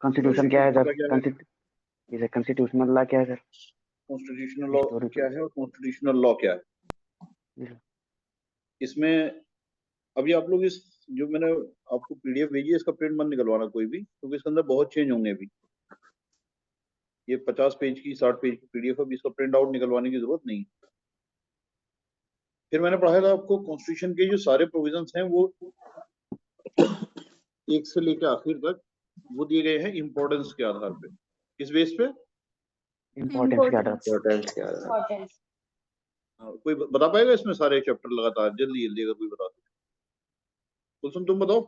Constitution क्या है sir? क्या है? कॉन्स्टिट्यूशनल लॉ क्या है सर? Constitutional law Historical. क्या है और कॉन्स्टिट्यूशनल लॉ क्या है? जी सर। इसमें अभी आप लोग इस जो मैंने आपको पीडीएफ भेजी है इसका प्रिंट मत निकलवाना कोई भी, क्योंकि इसके अंदर बहुत चेंज होंगे अभी। ये 50 पेज की 60 पेज की पीडीएफ है, अभी इसका प्रिंट आउट निकलवाने की जरूरत नहीं। फिर मैंने पढ़ाया था आपको कॉन्स्टिट्यूशन के जो सारे प्रोविजंस हैं वो एक से लेकर आखिर तक वो दिए गए हैं इम्पोर्टेंस के आधार पे। किस बेस पे? इम्पोर्टेंस के आधार Importance. कोई बता पाएगा इसमें सारे चैप्टर लगातार? जल्दी जल्दी अगर कोई बता दे। कुलसुम तुम बताओ।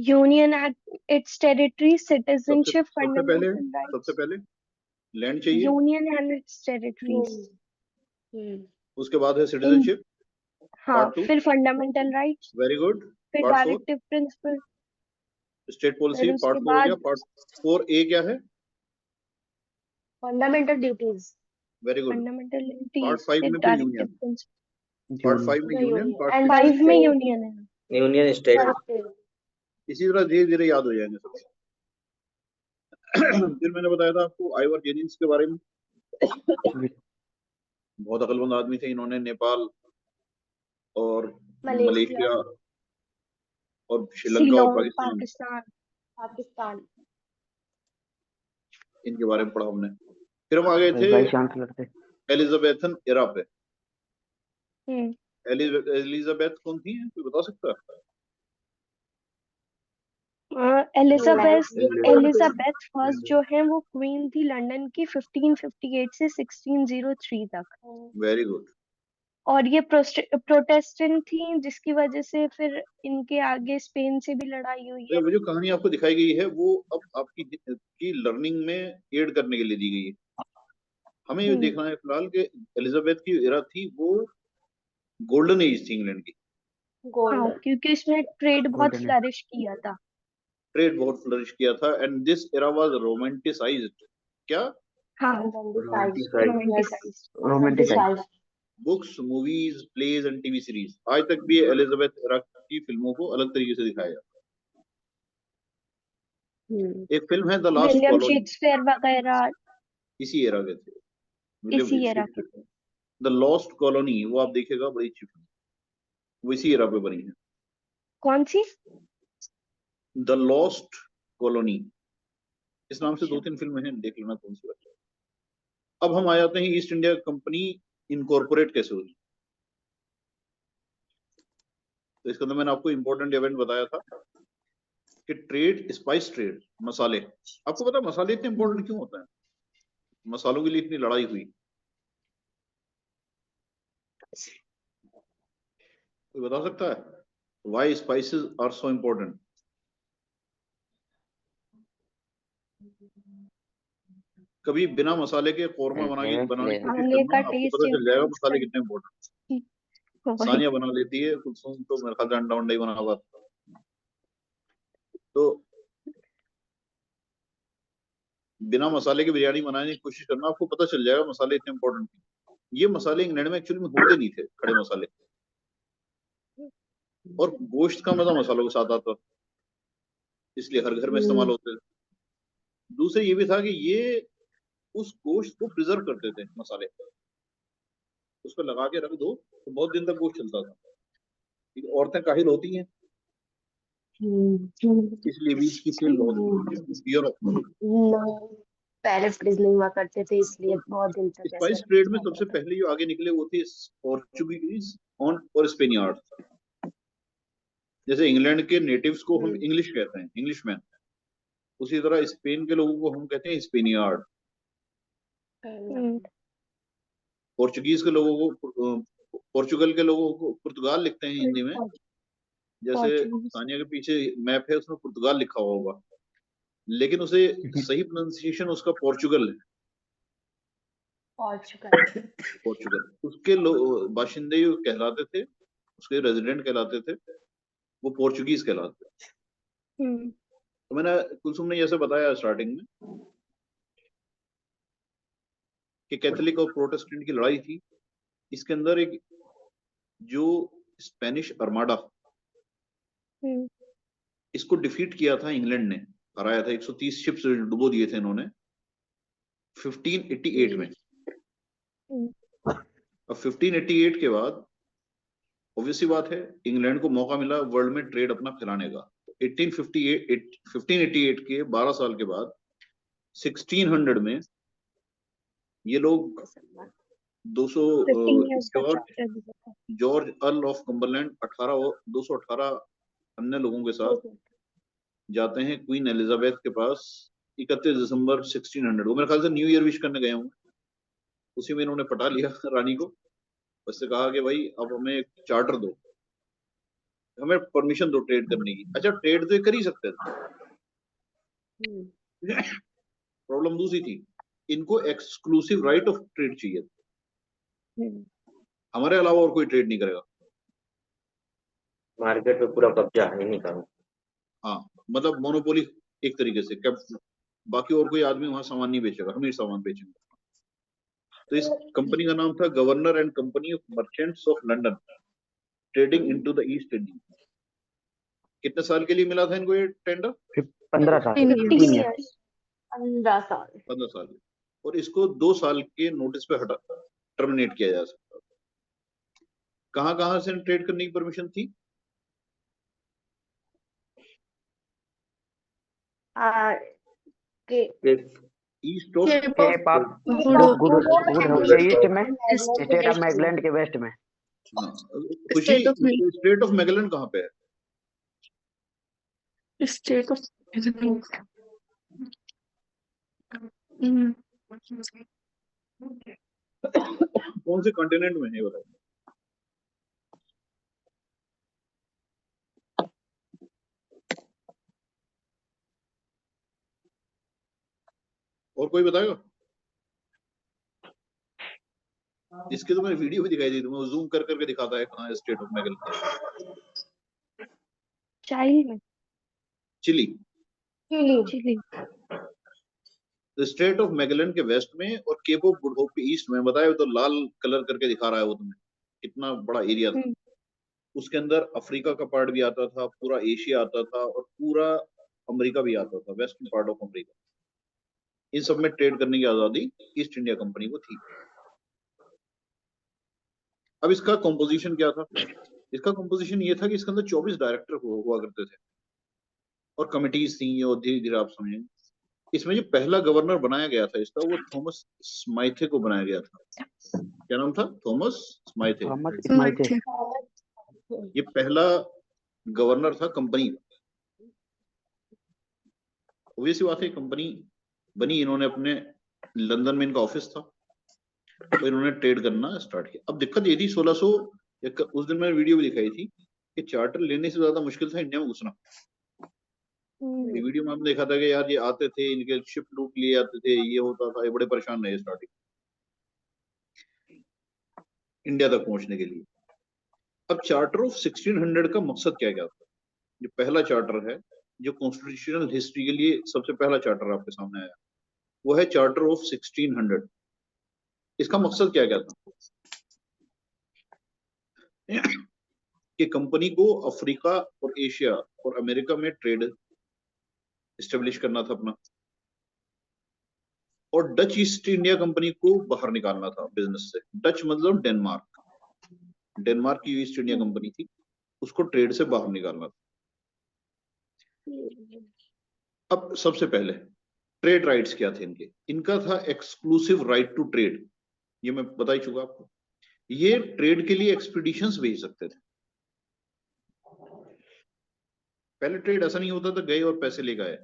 Union Act, its territory, citizenship, सबसे पहले fundamental rights. लैंड चाहिए, Union and its territories. उसके बाद है सिटीजनशिप, हाँ, Part two. फिर फंडामेंटल राइट्स, वेरी गुड। फिर Part 4 directive principle, state policy, फिर पार्ट उसके 4 हो गया। बाद पार्ट 4A क्या है? Fundamental duties. Very good. Fundamental Part duties, 5 फिर में फिर डायरेक्टिव यूनियन, प्रिंसिपल, पार्ट 5 में The union, union. Part And 5 में state. यूनियन है। Union state. State. इसी तरह धीरे धीरे याद हो जाएंगे सब। फिर मैंने बताया था आपको आइवर जेनिंग्स के बारे में, बहुत अकलमंद आदमी थे। इन्होंने नेपाल और मलेशिया और श्रीलंका और सिलोन, पाकिस्तान Pakistan. इनके बारे में पढ़ा हमने। फिर हम आ गए थे वाइस चांसलर थे। एलिजाबेथन एरा पे। हम्म। एलिजाबेथ कौन थी, कोई बता सकता है? एलिजाबेथ फर्स्ट जो है वो क्वीन थी लंदन की 1558 से 1603 तक, वेरी गुड। और ये प्रोटेस्टेंट थी, जिसकी वजह से फिर इनके आगे स्पेन से भी लड़ाई हुई है। वो जो कहानी आपको दिखाई गई है वो अब आपकी की लर्निंग में एड करने के लिए दी गई है। हमें ये देखना है फिलहाल कि एलिजाबेथ की एरा थी वो गोल्डन एज थी इंग्लैंड की। हाँ, क्योंकि इसमें ट्रेड बहुत फ्लरिश किया था। ट्रेड बहुत फ्लरिश किया था and this era was romanticised. क्या? हाँ, romanticised. Books, movies, plays and TV series. आज तक भी एलिजाबेथ एरा की फिल्मों को अलग तरीके से दिखाया जाता है। एक फिल्म है the last William colony, Shakespeare वगैरह इसी एरा के थे। इसी एरा के थे। द लॉस्ट कॉलोनी वो आप देखिएगा, बड़ी अच्छी फिल्म, वो इसी एरा पे बनी है। कौन सी? द लॉस्ट कॉलोनी, इस नाम से 2-3 फिल्में हैं, देख लेना कौन सी बात है। अब हम आ जाते हैं ईस्ट इंडिया कंपनी इनकॉर्पोरेट कैसे हुई। तो इसके अंदर मैंने आपको इंपॉर्टेंट इवेंट बताया था कि ट्रेड, स्पाइस ट्रेड, मसाले। आपको पता है मसाले इतने इंपॉर्टेंट क्यों होते हैं? मसालों के लिए इतनी लड़ाई हुई, कोई बता सकता है? Why spices are so important? कभी बिना मसाले के कौरमा बनाने की कोशिश करना, आपको पता चल जाएगा मसाले कितने इम्पोर्टेंट। सानिया बना लेती है, कुलसुम तो मेरे ख्याल से अंडा उंडा ही बना हुआ। तो बिना मसाले की बिरयानी बनाने की कोशिश करना, आपको पता चल जाएगा मसाले इतने इम्पोर्टेंट थे। ये मसाले इंग्लैंड में एक्चुअली में होते नहीं थे, खड़े मसाले, और गोश्त का मजा मसालों के साथ आता, इसलिए हर घर में इस्तेमाल होते थे। दूसरे ये भी था कि ये उस गोश्त को प्रिजर्व करते थे मसाले, उस पर लगा के रख दो तो बहुत दिन तक गोश्त चलता था। औरतें काहिल होती हैं, इसलिए भी इसकी सेल बहुत पहले फ्रिज नहीं हुआ करते थे, इसलिए बहुत दिन तक स्पाइस ट्रेड में सबसे पहले जो आगे निकले वो थे पोर्चुगीज और स्पेनियार्ड। जैसे इंग्लैंड के नेटिव्स को हम इंग्लिश कहते हैं, इंग्लिशमैन, उसी तरह स्पेन के लोगों को हम कहते हैं स्पेनियार्ड। पोर्चुगीज के लोगों को, पोर्चुगल के लोगों को पुर्तगाल लिखते हैं हिंदी में। जैसे सानिया के पीछे मैप है, उसमें पुर्तगाल लिखा हुआ होगा, लेकिन उसे सही प्रोनाउंसिएशन उसका पोर्चुगल है। पोर्चुगल उसके बाशिंदे कहलाते थे, उसके रेजिडेंट कहलाते थे, वो पोर्चुगीज कहलाते थे। तो मैंने कुलसुम ने जैसे बताया स्टार्टिंग में कि कैथोलिक और प्रोटेस्टेंट की लड़ाई थी। इसके अंदर एक जो स्पेनिश आर्माडा इसको डिफीट किया था इंग्लैंड ने, हराया था। 130 शिप्स डुबो दिए थे इन्होंने 1588 में। अब 1588 के बाद ऑब्वियसली बात है इंग्लैंड को मौका मिला वर्ल्ड में ट्रेड अपना फैलाने का। 1588 के 12 साल के बाद 1600 में ये लोग 200 जॉर्ज अर्ल ऑफ कम्बरलैंड 218 अन्य लोगों के साथ जाते हैं क्वीन एलिजाबेथ के पास 31 दिसंबर 1600 को। मेरे ख्याल से न्यू ईयर विश करने गए होंगे, उसी में इन्होंने पटा लिया रानी को। उससे कहा कि भाई अब हमें एक चार्टर दो, हमें परमिशन दो ट्रेड करने की। अच्छा ट्रेड तो ये कर ही सकते थे, प्रॉब्लम दूसरी थी, इनको एक्सक्लूसिव राइट ऑफ ट्रेड चाहिए था। हमारे अलावा और कोई ट्रेड नहीं करेगा। मार्केट पे पूरा कब्जा है नहीं का। हाँ मतलब मोनोपोली एक तरीके से, बाकी और कोई आदमी वहां सामान नहीं बेचेगा, हम ही सामान बेचेंगे। तो इस कंपनी का नाम था governor and company of merchants of London trading into the east Indies. कितने साल के लिए मिला था इनको ये टेंडर? 15 साल 15 years 15 साल 15 साल। और इसको 2 साल के नोटिस पे हटा टर्मिनेट किया जा सकता। कहां कहां से ट्रेड करने की परमिशन थी? East of Cape of Good east में, स्टेट ऑफ मैगलैंड के वेस्ट में। खुशी स्टेट ऑफ मैगलैंड कहाँ पे है? स्टेट ऑफ कौन से कॉन्टिनेंट में है ये बताओ? और कोई बताएगा? इसके तो मैंने वीडियो भी दिखाई दी, तुम्हें जूम कर करके दिखाता है कहाँ है स्टेट ऑफ मैगलैंड। चाइल्ड में चिली। चिली स्टेट ऑफ मैगलैंड के वेस्ट में और केप ऑफ गुड होप के ईस्ट में। बताया तो लाल कलर करके दिखा रहा है वो तुम्हें, कितना बड़ा एरिया था। उसके अंदर अफ्रीका का पार्ट भी आता था, पूरा एशिया आता था और पूरा अमेरिका भी आता था, वेस्टर्न पार्ट ऑफ अमेरिका। इन सब में ट्रेड करने की आजादी ईस्ट इंडिया कंपनी को थी। अब इसका कॉम्पोजिशन क्या था? इसका कॉम्पोजिशन ये था कि इसके अंदर 24 डायरेक्टर हुआ करते थे और कमिटीज थी। ये धीरे धीरे आप समझेंगे। इसमें जो पहला गवर्नर बनाया गया था इसका, वो थॉमस स्माइथे को बनाया गया था। क्या नाम था? थॉमस स्माइथे। ये पहला गवर्नर था कंपनी का। ऑब्वियसली बात है कंपनी बनी, इन्होंने अपने लंदन में इनका ऑफिस था तो इन्होंने ट्रेड करना स्टार्ट किया। अब दिक्कत ये थी 1600, उस दिन मैंने वीडियो भी दिखाई थी कि चार्टर लेने से ज्यादा मुश्किल था इंडिया में घुसना। ये वीडियो में हमने देखा था कि यार ये आते थे, इनके शिप लूट लिए जाते थे, ये होता था, ये बड़े परेशान रहे स्टार्टिंग इंडिया तक पहुंचने के लिए। अब चार्टर ऑफ 1600 का मकसद क्या क्या था? जो पहला चार्टर है, जो कॉन्स्टिट्यूशनल हिस्ट्री के लिए सबसे पहला चार्टर आपके सामने आया, वो है चार्टर ऑफ 1600। इसका मकसद क्या क्या था? कि कंपनी को अफ्रीका और एशिया और अमेरिका में ट्रेड एस्टेब्लिश करना था अपना, और डच ईस्ट इंडिया कंपनी को बाहर निकालना था बिजनेस से। डच मतलब डेनमार्क, डेनमार्क की ईस्ट इंडिया कंपनी थी, उसको ट्रेड से बाहर निकालना था। अब सबसे पहले ट्रेड राइट्स क्या थे इनके? इनका था एक्सक्लूसिव राइट टू ट्रेड, ये मैं बता ही चुका आपको। ये ट्रेड के लिए एक्सपीडिशंस भेज सकते थे। पहले ट्रेड ऐसा नहीं होता था गए और पैसे ले गए,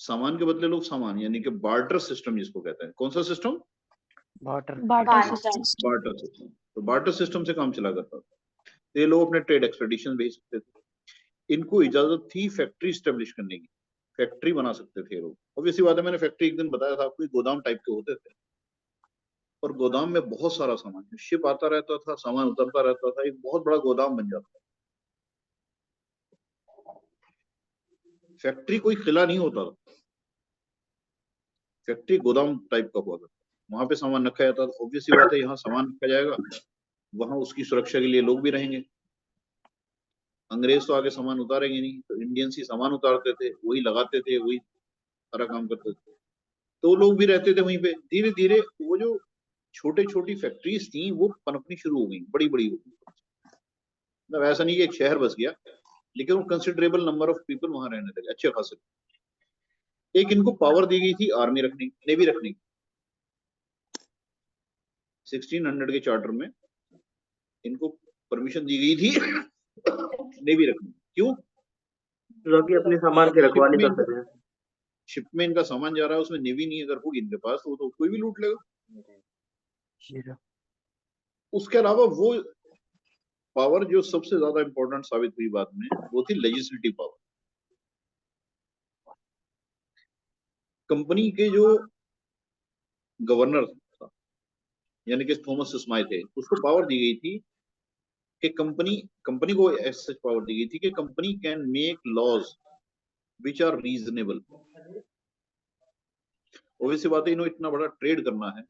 सामान के बदले लोग सामान, यानी कि बार्टर सिस्टम जिसको कहते हैं। कौन सा सिस्टम? Barter system. तो बार्टर सिस्टम से काम चला करता था। तो ये लोग अपने ट्रेड एक्सपेडिशन भेज सकते थे। इनको इजाजत थी फैक्ट्री स्टेब्लिश करने की, फैक्ट्री बना सकते थे लोग। ऑब्वियसली बात है, मैंने फैक्ट्री एक दिन बताया था आपको, गोदाम टाइप के होते थे और गोदाम में बहुत सारा सामान, शिप आता रहता था, सामान उतरता रहता था, एक बहुत बड़ा गोदाम बन जाता था। फैक्ट्री कोई किला नहीं होता था, फैक्ट्री गोदाम टाइप का हुआ करता, वहां पे सामान रखा जाता था। ऑब्वियसली बात है यहाँ सामान रखा जाएगा, वहां उसकी सुरक्षा के लिए लोग भी रहेंगे, अंग्रेज तो आगे सामान उतारेंगे नहीं, तो इंडियंस ही सामान उतारते थे, वही लगाते थे, वही सारा काम करते थे, तो लोग भी रहते थे वहीं पे। धीरे धीरे वो जो छोटे छोटी फैक्ट्रीज थी वो पनपनी शुरू हो गई, बड़ी बड़ी हो गई। मतलब ऐसा नहीं कि एक शहर बस गया, लेकिन वो कंसिडरेबल नंबर ऑफ पीपल वहां रहने लगे, अच्छे खासे। एक इनको पावर दी गई थी आर्मी रखने, नेवी रखने की। 1600 के चार्टर में इनको परमिशन दी गई थी नेवी रखने की। क्यों? ताकि अपने सामान की शिप रखवाली में कर सकें। शिप में इनका सामान जा रहा है, उसमें नेवी नहीं अगर होगी इनके पास, तो वो तो कोई भी लूट लेगा। जीरो। उसके अलावा वो पावर जो सबसे ज्यादा इंपॉर्टेंट साबित हुई बाद में, वो थी लेजिस्लेटिव पावर। कंपनी के जो गवर्नर था, यानी कि थॉमस स्माइथ थे, उसको पावर दी गई थी कि कंपनी को ऐसे पावर दी गई थी कि company can make laws which are reasonable. Obviously बात है, इन्होंने इतना बड़ा ट्रेड करना है,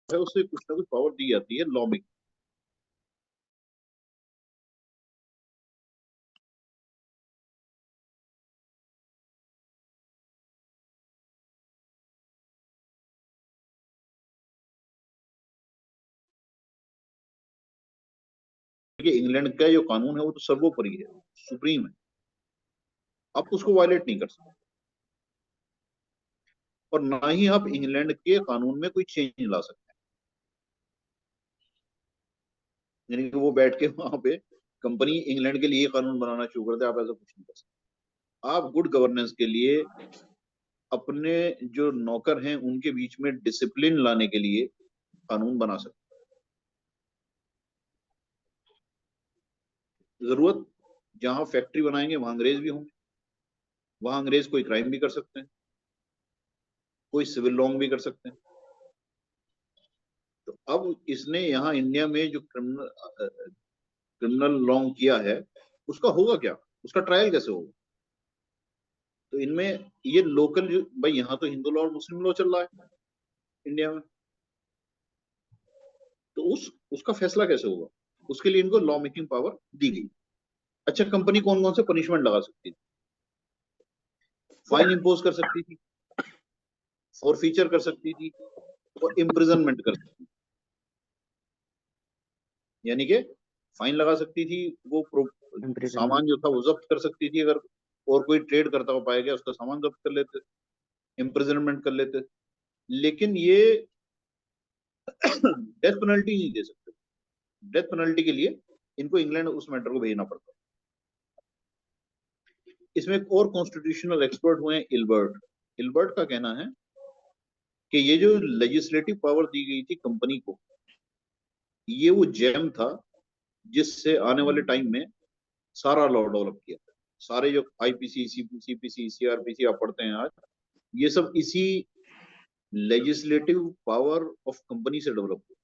उसे कुछ ना कुछ पावर दी जाती है लॉ मेकिंग। इंग्लैंड का जो कानून है वो तो सर्वोपरि है, सुप्रीम है, आप उसको वायलेट नहीं कर सकते, और ना ही आप इंग्लैंड के कानून में कोई चेंज ला सकते हैं। यानी कि वो बैठ के वहां पे कंपनी इंग्लैंड के लिए कानून बनाना शुरू कर दे, आप ऐसा कुछ नहीं कर सकते। आप गुड गवर्नेंस के लिए अपने जो नौकर हैं उनके बीच में डिसिप्लिन लाने के लिए कानून बना सकते हैं। जरूरत जहां फैक्ट्री बनाएंगे वहां अंग्रेज भी होंगे, वहां अंग्रेज कोई क्राइम भी कर सकते हैं, कोई सिविल रॉन्ग भी कर सकते हैं। तो अब इसने यहाँ इंडिया में जो क्रिमिनल रॉन्ग किया है, उसका होगा क्या, उसका ट्रायल कैसे होगा? तो इनमें ये लोकल जो भाई, यहाँ तो हिंदू लॉ और मुस्लिम लॉ चल रहा है इंडिया में, तो उसका फैसला कैसे होगा? उसके लिए इनको लॉ मेकिंग पावर दी गई। अच्छा, कंपनी कौन कौन से पनिशमेंट लगा सकती थी? फाइन इंपोज कर सकती थी, और फीचर कर सकती थी, और इम्प्रिजनमेंट कर सकती थी। यानी कि फाइन लगा सकती थी, वो सामान जो था वो जब्त कर सकती थी, अगर और कोई ट्रेड करता हो पाया गया उसका सामान जब्त कर लेते, इम्प्रिजनमेंट कर लेते। लेकिन ये डेथ पेनल्टी नहीं दे सकते। डेथ पेनल्टी के लिए इनको इंग्लैंड उस मैटर को भेजना पड़ता। इसमें एक और कॉन्स्टिट्यूशनल एक्सपर्ट हुए हैं, इल्बर्ट। इल्बर्ट का कहना है कि ये जो लेजिस्लेटिव पावर दी गई थी कंपनी को, ये वो जेम था जिससे आने वाले टाइम में सारा लॉ डेवलप किया। सारे जो आईपीसी, सीपीसी, सीआरपीसी आप पढ़ते हैं आज, ये सब इसी लेजिस्लेटिव पावर ऑफ कंपनी से डेवलप हुआ।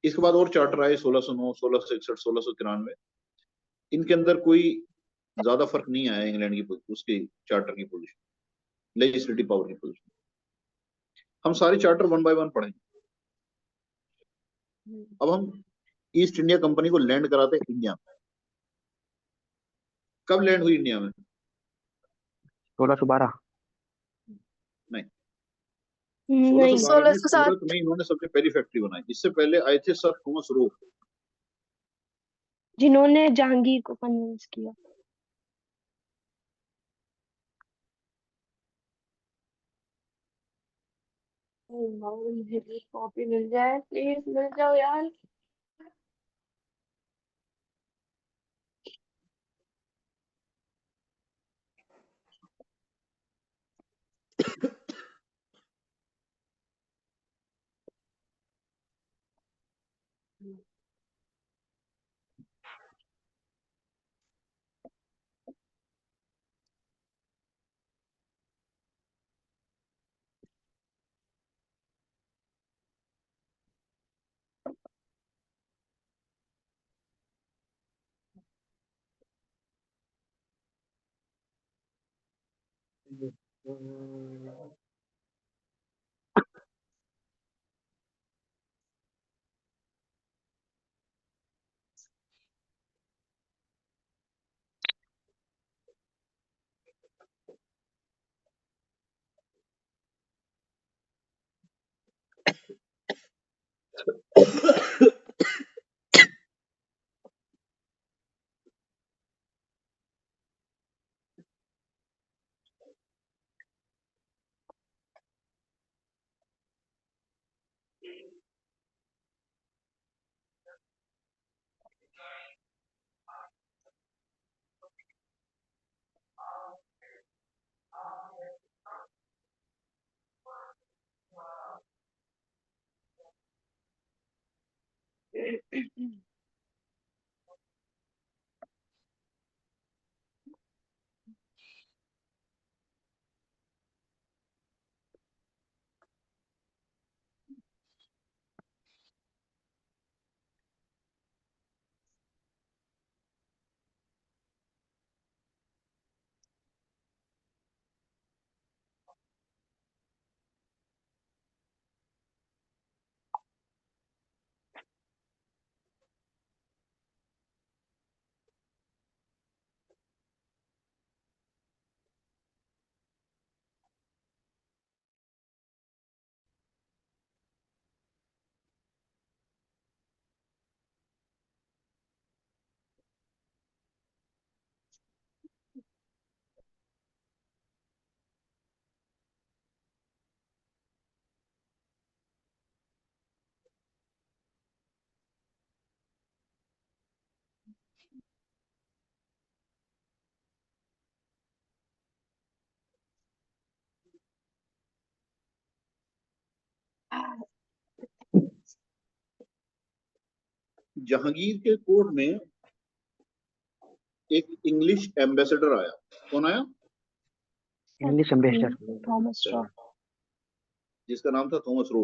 इसके बाद और चार्टर आए 1609, 1661, 1693। इनके अंदर कोई ज्यादा फर्क नहीं आया इंग्लैंड की उसके चार्टर की पोजीशन, लेजिस्लेटिव पावर की पोजीशन। हम सारे चार्टर वन बाय वन पढ़ेंगे। अब हम ईस्ट इंडिया कंपनी को लैंड कराते हैं इंडिया में। कब लैंड हुई इंडिया में? 1612। नहीं, नहीं 1612 में 1607। सूरत में इन्होंने सबसे पहली फैक्ट्री बनाई। इससे पहले आए थे सर थॉमस रो। जिन्होंने जहांगीर को कन्विंस किया। मुझे कॉपी मिल जाए, प्लीज मिल जाओ यार। जहांगीर के कोर्ट में एक इंग्लिश एम्बेसडर आया। कौन आया? English ambassador Thomas raw. जिसका नाम था थॉमस रो।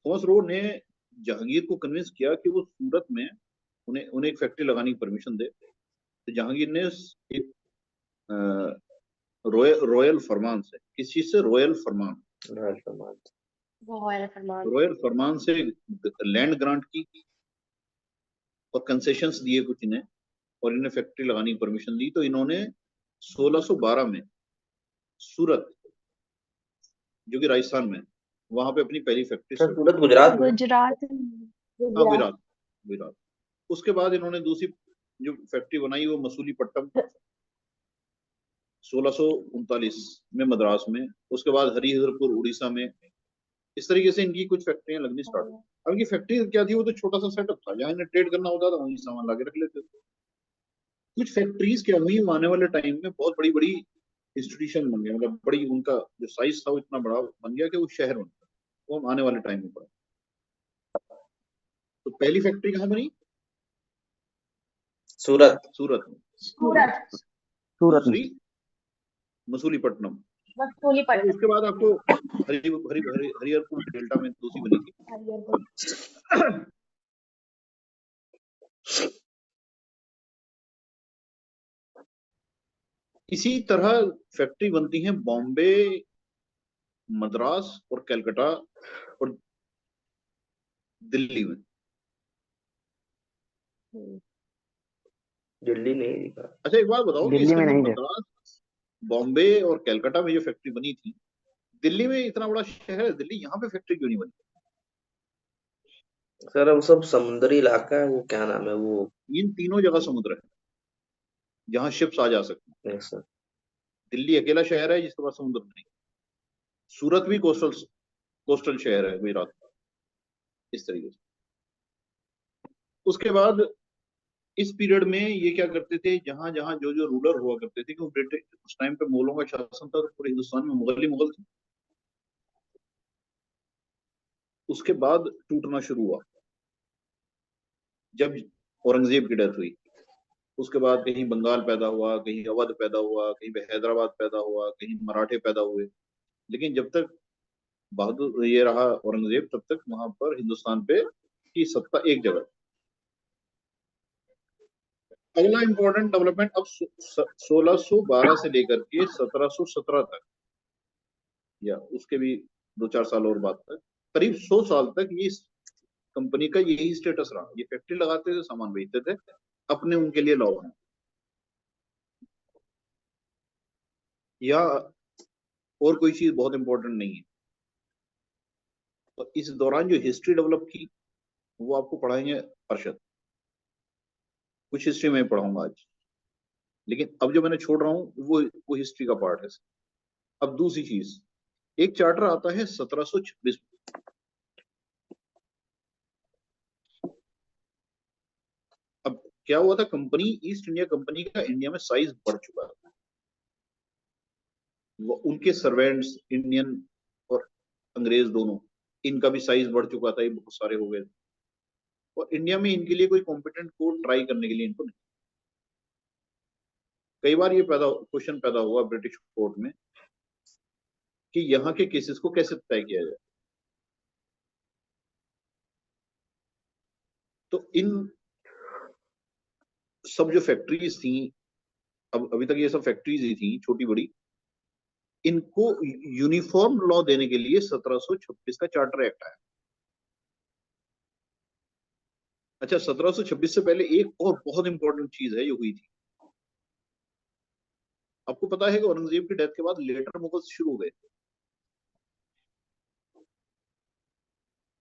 थॉमस रो ने जहांगीर को कन्विंस किया कि वो सूरत में उन्हें एक फैक्ट्री लगाने की परमिशन दे। तो जहांगीर ने एक रॉयल फरमान से, किस चीज से? रॉयल फरमान से लैंड ग्रांट की और कंसेशंस दिए कुछ इन्हें, और इन्हें फैक्ट्री लगाने की परमिशन दी। तो इन्होंने 1612 में सूरत, जो कि राजस्थान में, वहां पे अपनी पहली फैक्ट्री। सूरत गुजरात में? गुजरात। हाँ, गुजरात। उसके बाद इन्होंने दूसरी जो फैक्ट्री बनाई वो मसूलीपट्टम 1639 में मद्रास में। उसके बाद हरिहरपुर उड़ीसा में। इस तरीके से इनकी कुछ फैक्ट्रियां लगनी स्टार्ट हुई। अब इनकी फैक्ट्री क्या थी? वो तो छोटा सा सेटअप था, जहाँ इन्हें ट्रेड करना होता था वहीं सामान लाके रख लेते थे। कुछ फैक्ट्रीज क्या हुई, आने वाले टाइम में बहुत बड़ी बड़ी इंस्टीट्यूशन बन गए, मतलब बड़ी, उनका जो साइज था वो इतना बड़ा बन गया कि वो शहर बन गया। वो आने वाले टाइम में पड़ा। तो पहली फैक्ट्री कहाँ बनी? सूरत में। दूसरी मसूलीपट्टनम। उसके बाद आपको हरिहरपुर डेल्टा में दूसरी बनी थी। इसी तरह फैक्ट्री बनती है बॉम्बे, मद्रास और कलकत्ता और दिल्ली में। दिल्ली नहीं। अच्छा, एक बात बताओ कि दिल्ली इसके में अंदर नहीं मद्रास, बॉम्बे और कलकत्ता में जो फैक्ट्री बनी थी, दिल्ली में इतना बड़ा शहर है दिल्ली, यहाँ पे फैक्ट्री क्यों नहीं बनी? सर वो सब समुद्री इलाका है, वो क्या नाम है वो? इन तीनों जगह समुद्र है जहाँ शिप्स आ जा सकती नहीं सर। हैं। दिल्ली अकेला शहर है जिसके पास समुद्र नहीं। सूरत भी कोस्टल शहर है गुजरात का, इस तरीके से। उसके बाद इस पीरियड में ये क्या करते थे, जहां जहां जो रूलर हुआ करते थे, क्योंकि ब्रिटिश उस टाइम पे मुगलों का शासन था, तो पूरे हिंदुस्तान में मुगल थे। उसके बाद टूटना शुरू हुआ। जब औरंगजेब की डेथ हुई, उसके बाद कहीं बंगाल पैदा हुआ, कहीं अवध पैदा हुआ, कहीं पे हैदराबाद पैदा हुआ, कहीं मराठे पैदा हुए, लेकिन जब तक बहादुर ये रहा औरंगजेब, तब तक वहां पर हिंदुस्तान पे की सत्ता एक जगह। अगला इंपॉर्टेंट डेवलपमेंट अब 1612 से लेकर के 1717 तक, या उसके भी 2-4 साल और बाद तक, करीब 100 साल तक ये कंपनी का यही स्टेटस रहा। ये फैक्ट्री लगाते थे, सामान बेचते थे, अपने उनके लिए लॉ है। या और कोई चीज बहुत इंपॉर्टेंट नहीं है। तो इस दौरान जो हिस्ट्री डेवलप की वो आपको पढ़ाएंगे अरशद, कुछ हिस्ट्री में पढ़ाऊंगा आज, लेकिन अब जो मैंने छोड़ रहा हूँ वो हिस्ट्री का पार्ट है। अब दूसरी चीज, एक चार्टर आता है 1726। अब क्या हुआ था, कंपनी ईस्ट इंडिया कंपनी का इंडिया में साइज बढ़ चुका था। वो उनके सर्वेंट्स इंडियन और अंग्रेज दोनों, इनका भी साइज बढ़ चुका था, ये बहुत सारे हो गए थे। और इंडिया में इनके लिए कोई कॉम्पिटेंट कोर्ट ट्राई करने के लिए इनको नहीं। कई बार ये क्वेश्चन पैदा हुआ ब्रिटिश कोर्ट में कि यहाँ के केसेस को कैसे तय किया जाए। तो इन सब जो फैक्ट्रीज थी, अब अभी तक ये सब फैक्ट्रीज ही थी छोटी बड़ी, इनको यूनिफॉर्म लॉ देने के लिए 1726 का चार्टर एक्ट आया। अच्छा, 1726 से पहले एक और बहुत इंपॉर्टेंट चीज है जो हुई थी। आपको पता है कि औरंगजेब की डेथ के बाद लेटर मुगल्स शुरू हो गए।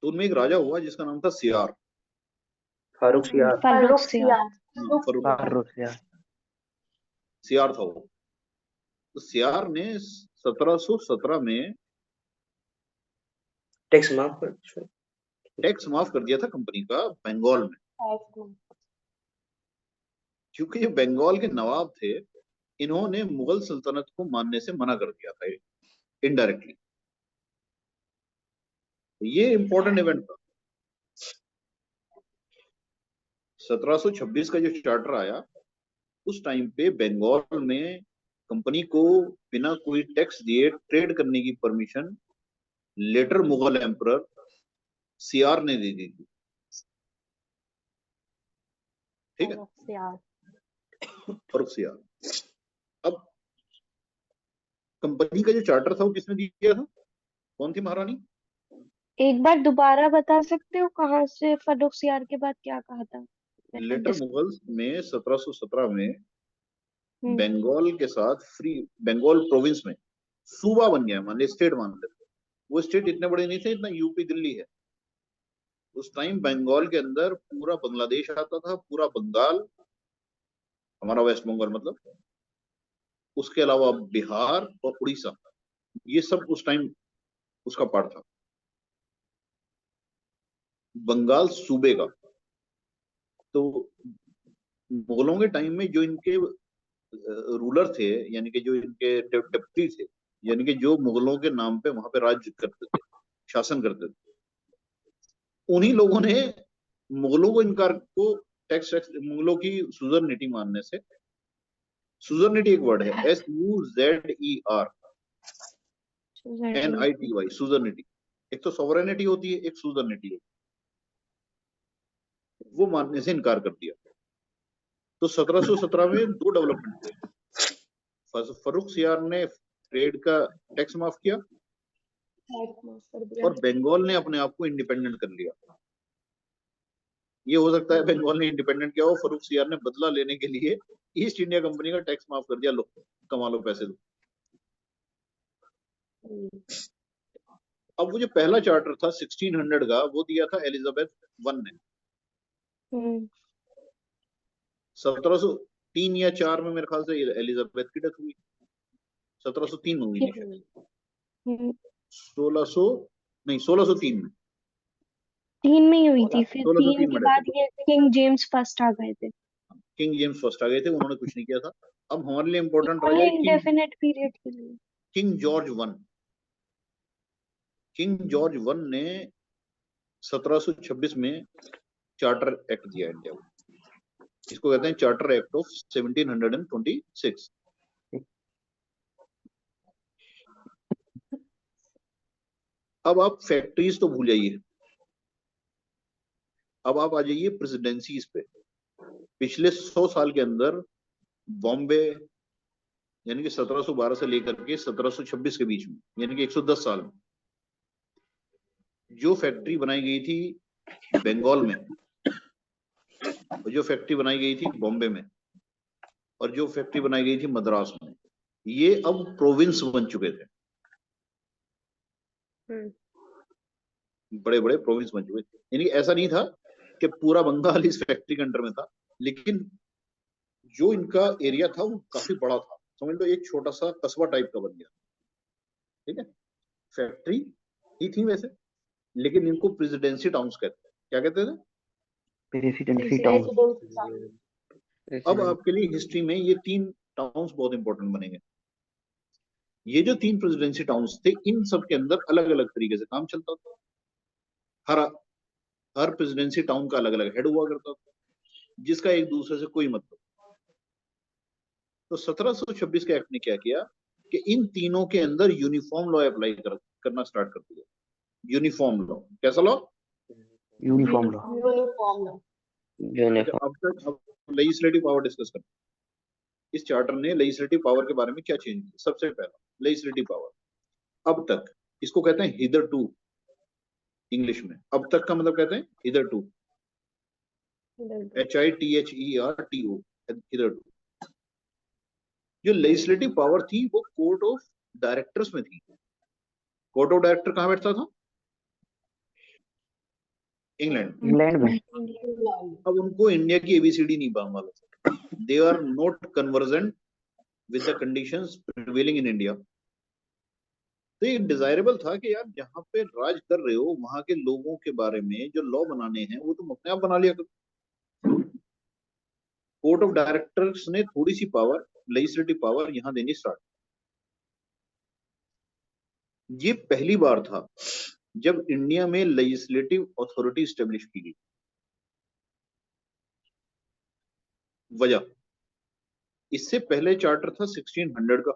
तो उनमें एक राजा हुआ जिसका नाम था सियार, फारूक सियार। फारूक सियार। फारूक सियार था वो। तो सियार ने 1717 में टैक्स माफ कर दिया था कंपनी का बंगाल में। क्योंकि ये बंगाल के नवाब थे, इन्होंने मुगल सल्तनत को मानने से मना कर दिया था इनडायरेक्टली। ये इंपॉर्टेंट इवेंट था। 1726 का जो चार्टर आया, उस टाइम पे बंगाल में कंपनी को बिना कोई टैक्स दिए ट्रेड करने की परमिशन लेटर मुगल एम्परर सियार ने दे दी थी। ठीक है, फारूक सियार। अब कंपनी का जो चार्टर था वो किसने दिया था, कौन थी महारानी? एक बार दोबारा बता सकते हो कहाँ से फारूक सियार के बाद क्या कहा था? लेटर मुगल्स में 1717 में बंगाल के साथ फ्री, बंगाल प्रोविंस में सूबा बन गया, मान स्टेट मान लेते। वो स्टेट इतने बड़े नहीं थे, इतना यूपी दिल्ली है। उस टाइम बंगाल के अंदर पूरा बांग्लादेश आता था, पूरा बंगाल, हमारा वेस्ट बंगाल मतलब, उसके अलावा बिहार और उड़ीसा, ये सब उस टाइम उसका पार्ट था, बंगाल सूबे का। तो मुगलों के टाइम में जो इनके रूलर थे, यानी कि जो इनके डिप्टी थे, यानी कि जो मुगलों के नाम पे वहां पे राज्य करते थे, शासन करते थे, उन्हीं लोगों ने मुगलों को इनकार को टैक्स मुगलों की सुजरनिटी मानने से, सुजरनिटी एक वर्ड है, SUZERNITY, सुजरनिटी। एक तो सॉवरेनिटी होती है, एक सुजरनिटी होती है, वो मानने से इनकार कर दिया। तो 1717 में दो डेवलपमेंट हुए। फारूक सियार ने ट्रेड का टैक्स माफ किया और बंगाल ने अपने आप को इंडिपेंडेंट कर लिया। ये हो सकता है बंगाल ने इंडिपेंडेंट किया हो, फारूक सियार ने बदला लेने के लिए ईस्ट इंडिया कंपनी का टैक्स माफ कर दिया, लो कमा लो पैसे दो। अब वो जो पहला चार्टर था 1600 का, वो दिया था एलिजाबेथ वन ने। 1703 या 4 में मेरे ख्याल से एलिजाबेथ की डेथ हुई, 1703 में हुई नहीं, 1603 में, 3 में ही हुई थी। फिर 1603 3 के में बाद ये किंग जेम्स फर्स्ट आ गए थे। किंग जेम्स फर्स्ट आ गए थे, उन्होंने कुछ नहीं किया था। अब हमारे लिए इंपॉर्टेंट राजा इंडेफिनिट पीरियड के लिए king George one. King George one ने 1726 में चार्टर एक्ट दिया इंडिया को। इसको कहते हैं चार्टर एक्ट ऑफ 1726। अब आप फैक्ट्रीज तो भूल जाइए, अब आप आ जाइए प्रेसिडेंसीज पे। पिछले 100 साल के अंदर बॉम्बे यानी कि 1712 से लेकर के 1726 के बीच में, यानी कि 110 साल में, जो फैक्ट्री बनाई गई थी बंगाल में, और जो फैक्ट्री बनाई गई थी बॉम्बे में, और जो फैक्ट्री बनाई गई थी मद्रास में, ये अब प्रोविंस बन चुके थे। बड़े बड़े प्रोविंस बन चुके थे। यानी ऐसा नहीं था कि पूरा बंगाल इस फैक्ट्री के अंडर में था, लेकिन जो इनका एरिया था वो काफी बड़ा था। समझ लो एक छोटा सा कस्बा टाइप का बन गया। ठीक है, फैक्ट्री ही थी वैसे, लेकिन इनको प्रेसिडेंसी टाउन्स कहते हैं। क्या कहते थे? Presidency town. अब आपके लिए हिस्ट्री में ये 3 टाउन्स बहुत इंपॉर्टेंट बनेंगे। ये जो 3 प्रेसिडेंसी टाउन्स थे, इन सब के अंदर अलग अलग तरीके से काम चलता था। हर प्रेसिडेंसी टाउन का अलग अलग हेड हुआ करता था, जिसका एक दूसरे से कोई मतलब। तो 1726 के एक्ट ने क्या किया कि इन तीनों के अंदर यूनिफॉर्म लॉ अप्लाई करना स्टार्ट कर दिया। Uniform law. कैसा लॉ? Uniform law. अब तक अब लेजिस्लेटिव पावर डिस्कस करते हैं। इस चार्टर ने लेजिस्लेटिव पावर के बारे में क्या चेंज किया? सबसे पहला लेजिस्लेटिव पावर, अब तक इसको कहते हैं हिदर टू इंग्लिश में। अब तक का मतलब कहते हैं hitherto, HITHERTO, hitherto. जो लेजिस्लेटिव पावर थी वो कोर्ट ऑफ डायरेक्टर्स में थी। कोर्ट ऑफ डायरेक्टर कहां बैठता था? इंग्लैंड में। अब उनको इंडिया की ABCD नहीं मालूम। They are not convergent with the conditions prevailing in India. तो ये डिजायरेबल था कि यार जहां पे राज कर रहे हो वहां के लोगों के बारे में जो लॉ बनाने हैं वो तुम अपने आप बना लिया करो। कोर्ट ऑफ डायरेक्टर्स ने थोड़ी सी पावर, लेजिस्लेटिव पावर यहां देनी स्टार्ट। ये पहली बार था जब इंडिया में लेजिस्लेटिव अथॉरिटी स्टेब्लिश की गई। वजह, इससे पहले चार्टर था 1600 का।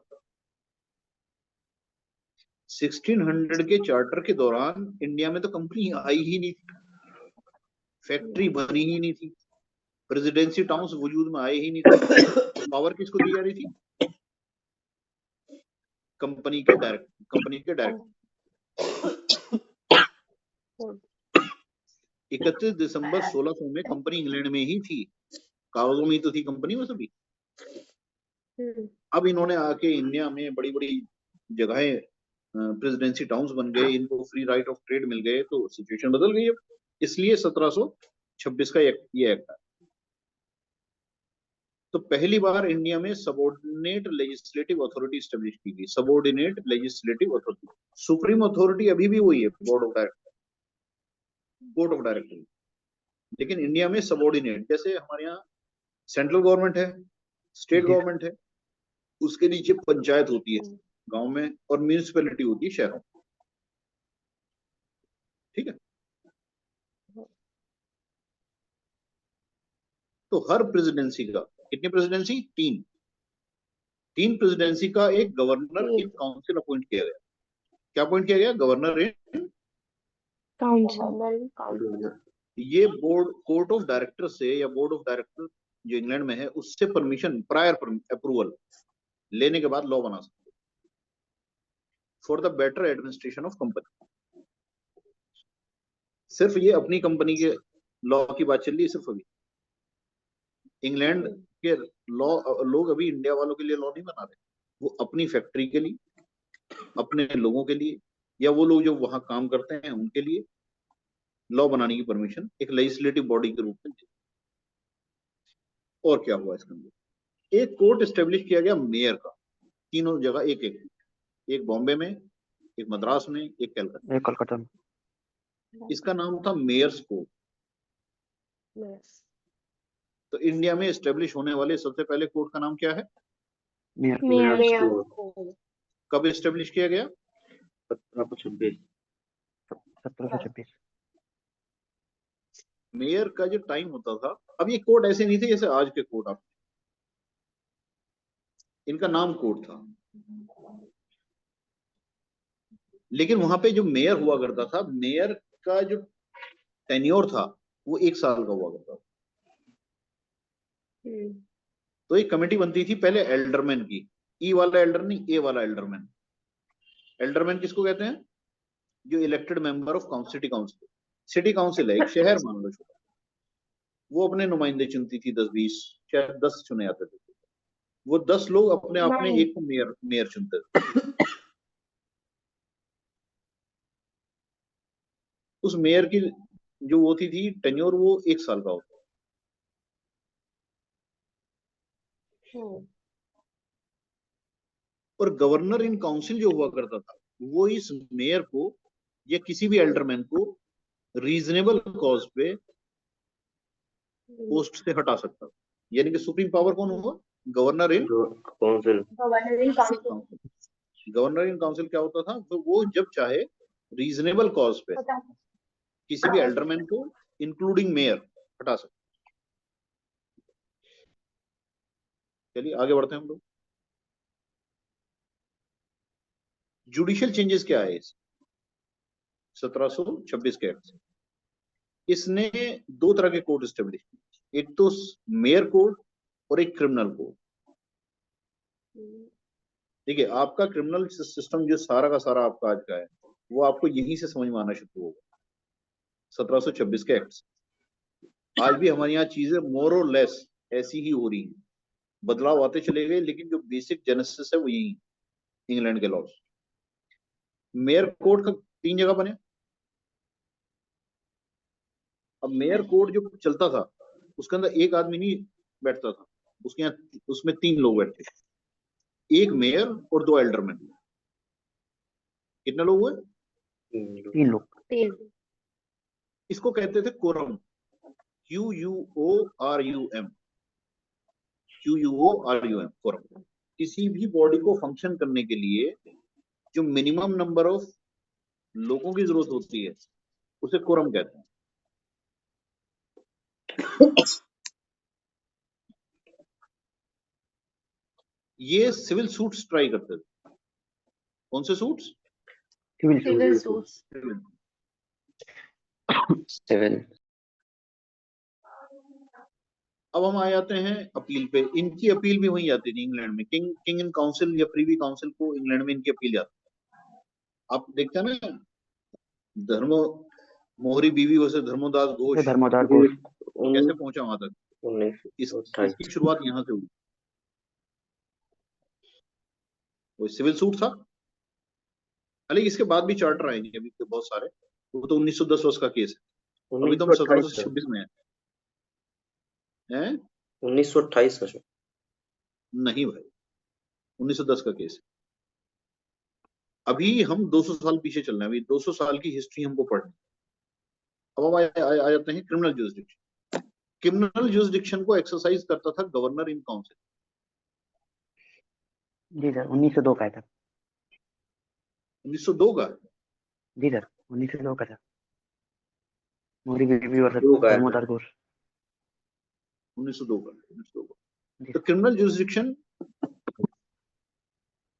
1600 के चार्टर के दौरान इंडिया में तो कंपनी आई ही नहीं थी, फैक्ट्री बनी ही नहीं थी, प्रेसिडेंसी टाउन्स वजूद में आए ही नहीं थे। तो पावर किसको दी जा रही थी? कंपनी के डायरेक्टर। 31 दिसंबर 1600 में कंपनी इंग्लैंड में ही थी, कागजों में ही तो थी कंपनी वो सभी। अब इन्होंने आके इंडिया में बड़ी बड़ी जगहें प्रेसिडेंसी टाउन्स बन गए, इनको फ्री राइट ऑफ ट्रेड मिल गए, तो सिचुएशन बदल गई। अब इसलिए 1726 का ये एक्ट है। तो पहली बार इंडिया में सबऑर्डिनेट लेजिस्लेटिव अथॉरिटी स्टेब्लिश की गई। Subordinate legislative authority. Supreme authority अभी भी वही है, board of director, court of director, लेकिन इंडिया में सबऑर्डिनेट। जैसे हमारे यहाँ सेंट्रल गवर्नमेंट है, स्टेट गवर्नमेंट है, उसके नीचे पंचायत होती है गांव में, और म्यूनिसिपैलिटी होती है शहरों। ठीक है, तो हर प्रेसिडेंसी का, कितनी प्रेसिडेंसी? 3 प्रेसिडेंसी का एक गवर्नर, एक काउंसिल अपॉइंट किया गया। क्या अपॉइंट किया गया? Governor in council. ये बोर्ड, कोर्ट ऑफ डायरेक्टर से या बोर्ड ऑफ डायरेक्टर जो इंग्लैंड में है उससे परमिशन, प्रायर अप्रूवल लेने के बाद लॉ बना सकते for the better administration of company. सिर्फ ये अपनी कंपनी के लॉ की बात चल रही है सिर्फ अभी। इंग्लैंड के लॉ, लोग अभी इंडिया वालों के लिए लॉ नहीं बना रहे, वो अपनी फैक्ट्री के लिए, अपने लोगों के लिए, या वो लोग जो वहां काम करते हैं उनके लिए लॉ बनाने की परमिशन एक लेजिस्लेटिव बॉडी के रूप में दी। और क्या हुआ इसके अंदर? एक कोर्ट एस्टेब्लिश किया गया मेयर का, तीनों जगह एक एक, एक बॉम्बे में, एक मद्रास में, एक कलकत्ता में। इसका नाम था मेयर्स कोर्ट। तो इंडिया में एस्टेब्लिश होने वाले सबसे पहले कोर्ट का नाम क्या है? कब एस्टेब्लिश किया गया? 1726। मेयर का जो टाइम होता था, अब ये कोर्ट ऐसे नहीं थे जैसे आज के कोर्ट, आप इनका नाम कोर्ट था, लेकिन वहां पे जो मेयर हुआ करता था, मेयर का जो टेन्योर था वो 1 साल का हुआ करता था। तो एक कमेटी बनती थी पहले एल्डरमैन की, ई वाला एल्डर नहीं, ए वाला एल्डरमैन। एल्डरमैन किसको कहते हैं? जो elected member of city council. City council है एक शहर मान लो छोटा, वो अपने नुमाइंदे चुनती थी, 10-20, शायद 10 चुने आते थे। वो 10 लोग अपने अपने एक को मेयर चुनते थे। उस मेयर की जो होती थी टेन्योर, वो 1 साल का होता। और गवर्नर इन काउंसिल जो हुआ करता था, वो इस मेयर को या किसी भी एल्डरमैन को रीजनेबल कॉज पे पोस्ट से हटा सकता था। यानी कि सुप्रीम पावर कौन हुआ? Governor in council. Governor in council क्या होता था? तो वो जब चाहे रीजनेबल कॉज पे किसी भी एल्डरमैन को इंक्लूडिंग मेयर हटा सकता। चलिए आगे बढ़ते हैं हम लोग। जुडिशियल चेंजेस क्या है इस 1726 के एक्ट से? इसने 2 तरह के कोड एस्टेब्लिश किए, एक तो मेयर कोड और एक क्रिमिनल कोड। ठीक है, आपका क्रिमिनल सिस्टम जो सारा का सारा आपका आज का है, वो आपको यहीं से समझ में आना शुरू होगा 1726 के एक्ट से। आज भी हमारे यहाँ चीजें मोर और लेस ऐसी ही हो रही हैं, बदलाव आते चले गए, लेकिन जो बेसिक जेनेसिस है वो यही, इंग्लैंड के लॉज। मेयर कोड का 3 जगह बने। अब मेयर कोड जो चलता था उसके अंदर एक आदमी नहीं बैठता था, उसके यहाँ उसमें 3 लोग बैठते, एक मेयर और 2 एल्डरमैन। कितने लोग हुए? 3 लोग। इसको कहते थे कोरम, QUORUM, कोरम। किसी भी बॉडी को फंक्शन करने के लिए जो मिनिमम नंबर ऑफ लोगों की जरूरत होती है उसे कोरम कहते हैं। ये सिविल सूट्स ट्राई करते थे। कौन से सूट्स? Civil suits. सिविल। अब हम आ जाते हैं अपील पे। इनकी अपील भी वहीं जाती थी इंग्लैंड में, किंग इन काउंसिल या प्रीवी काउंसिल को इंग्लैंड में इनकी अपील जाती है। आप देखते हैं ना, मोहरी बीवी वैसे धर्मोदास घोष कैसे पहुंचा वहां तक? इसकी शुरुआत यहां से हुई। वो सिविल सूट था, हालांकि इसके बाद भी चार्टर आएंगे अभी तो बहुत सारे। वो तो 1910 वर्ष का केस है, अभी तो हम 1726 में है। 1928 का शो नहीं भाई, 1910 का केस है। अभी हम 200 साल पीछे चल रहे हैं, अभी 200 साल की हिस्ट्री हमको पढ़नी। अब हम आ जाते हैं क्रिमिनल ज्यूरिसडिक्शन। क्रिमिनल ज्यूरिसडिक्शन को एक्सरसाइज करता था गवर्नर इन काउंसिल। जी सर, 1902 का था। 1902 का? जी सर, 1902 का था। मोरी बीवी और धर्मोदास घोष। 1902 का। तो क्रिमिनल ज्यूरिसडिक्शन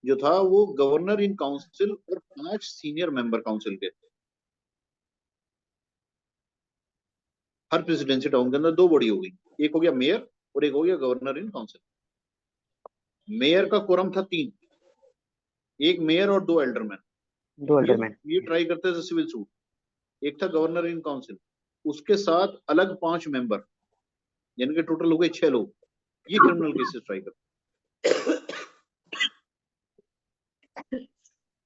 जो था वो गवर्नर इन काउंसिल और 5 सीनियर मेंबर काउंसिल के थे। हर प्रेसिडेंसी टाउन के अंदर 2 बॉडी हो गई, एक हो गया मेयर और एक हो गया गवर्नर इन काउंसिल। मेयर का कोरम था 3, एक मेयर और 2 एल्डरमैन। ये ट्राई करते थे सिविल सूट। एक था गवर्नर इन काउंसिल, उसके साथ अलग 5 मेंबर, यानी कि टोटल हो गए 6 लोग। ये क्रिमिनल केसेस ट्राई करते।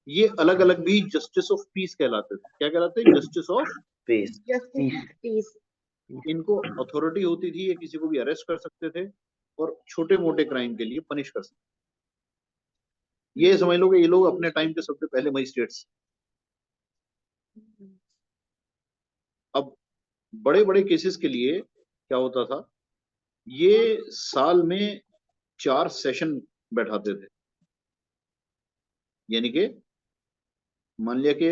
ये अलग अलग भी जस्टिस ऑफ पीस कहलाते थे। क्या कहलाते हैं? Justice of peace. इनको अथॉरिटी होती थी, ये किसी को भी अरेस्ट कर सकते थे और छोटे मोटे क्राइम के लिए पनिश कर सकते थे। ये समझ लो कि ये लोग अपने टाइम के सबसे पहले मजिस्ट्रेट्स। अब बड़े बड़े केसेस के लिए क्या होता था, ये साल में 4 सेशन बैठाते थे। यानी कि मान लिया कि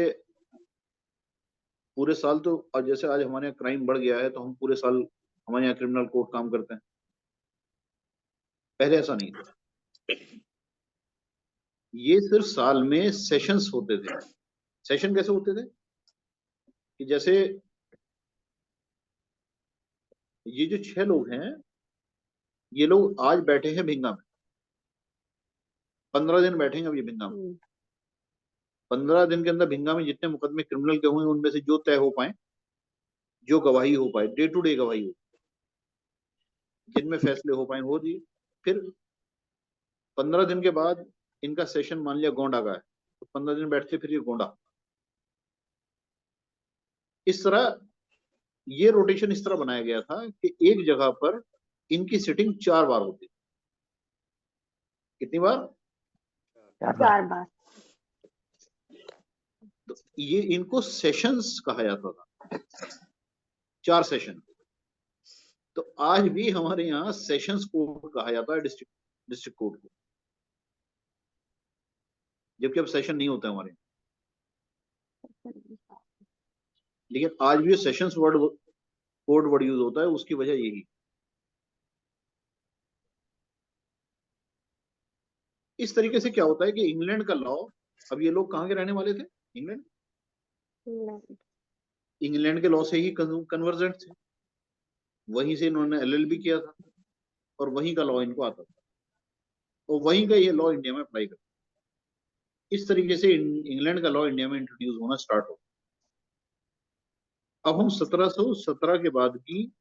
पूरे साल तो आज जैसे आज हमारे यहाँ क्राइम बढ़ गया है तो हम पूरे साल हमारे यहाँ क्रिमिनल कोर्ट काम करते हैं, पहले ऐसा नहीं था। ये सिर्फ साल में सेशंस होते थे। सेशन कैसे होते थे कि जैसे ये जो 6 लोग हैं, ये लोग आज बैठे हैं भिंगा में, 15 दिन बैठेंगे अब ये भिंगा में। 15 दिन के अंदर भिंगा में जितने मुकदमे क्रिमिनल के हुए उनमें से जो तय हो पाए, जो गवाही हो पाए, डे टू डे गवाही हो, जिनमें फैसले हो पाए हो दिए। फिर 15 दिन के बाद इनका सेशन मान लिया गोंडा का है तो 15 दिन बैठते फिर ये गोंडा। इस तरह ये रोटेशन इस तरह बनाया गया था कि एक जगह पर इनकी सिटिंग 4 बार होती। कितनी बार? 4 बार। तो ये इनको सेशंस कहा जाता था, 4 सेशन। तो आज भी हमारे यहाँ सेशंस कोर्ट कहा जाता है डिस्ट्रिक्ट कोर्ट को, जबकि अब सेशन नहीं होता हमारे यहाँ। लेकिन आज भी सेशंस कोर्ट वर्ड यूज होता है, उसकी वजह यही। इस तरीके से क्या होता है कि इंग्लैंड का लॉ, अब ये लोग कहाँ के रहने वाले थे? इंग्लैंड के लॉ से ही कन्वर्जेंट थे, वहीं से इन्होंने LLB किया था और वहीं का लॉ इनको आता था, और वहीं का ये लॉ इंडिया में अप्लाई करता। इस तरीके से इंग्लैंड का लॉ इंडिया में इंट्रोड्यूस होना स्टार्ट हो। अब हम 1717 के बाद की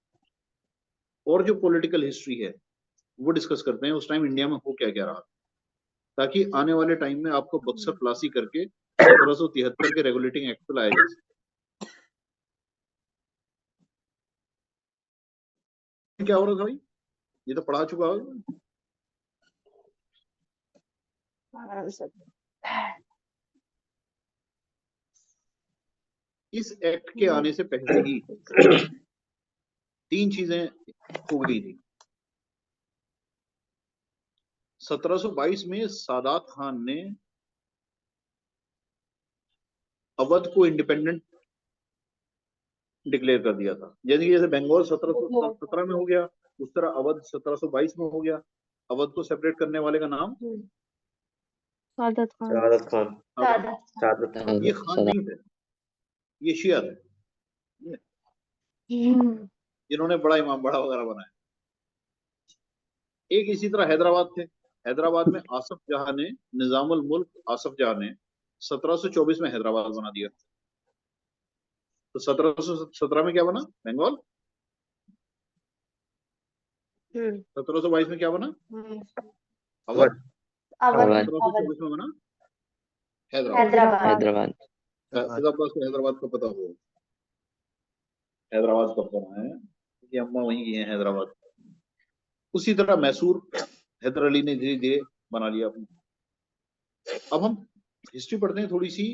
और जो पॉलिटिकल हिस्ट्री है वो डिस्कस करते हैं, उस टाइम इंडिया में हो क्या क्या रहा, ताकि आने वाले टाइम में आपको बक्सर प्लासी करके 1773 के रेगुलेटिंग एक्ट पे लाया जा सके। क्या हो रहा था भाई? ये तो पढ़ा चुका होगा। इस एक्ट के आने से पहले ही 3 चीजें हो गई थी। 1722 में सादात खान ने अवध को इंडिपेंडेंट डिक्लेयर कर दिया था। जैसे बंगाल 1717 में हो गया, उस तरह अवध 1722 में हो गया। अवध को सेपरेट करने वाले का नाम सादत खान। सादत खान। सादत खान। ये खान नहीं थे, ये शिया थे जिन्होंने बड़ा इमाम बाड़ा वगैरह बनाया। एक इसी तरह हैदराबाद थे। हैदराबाद में आसफ जहां ने, निजामुल मुल्क आसफ जहां ने 1724 में हैदराबाद बना दिया। तो 1717 में क्या बना? बंगाल। 1722 में क्या बना? अवध। 1724 में बना हैदराबाद। अब्बास को हैदराबाद का पता हो, हैदराबाद कब बना है कि अम्मा वहीं की हैं हैदराबाद। उसी तरह मैसूर हैदर अली ने धीरे धीरे बना लिया अपना। अब हम हिस्ट्री पढ़ते हैं थोड़ी सी,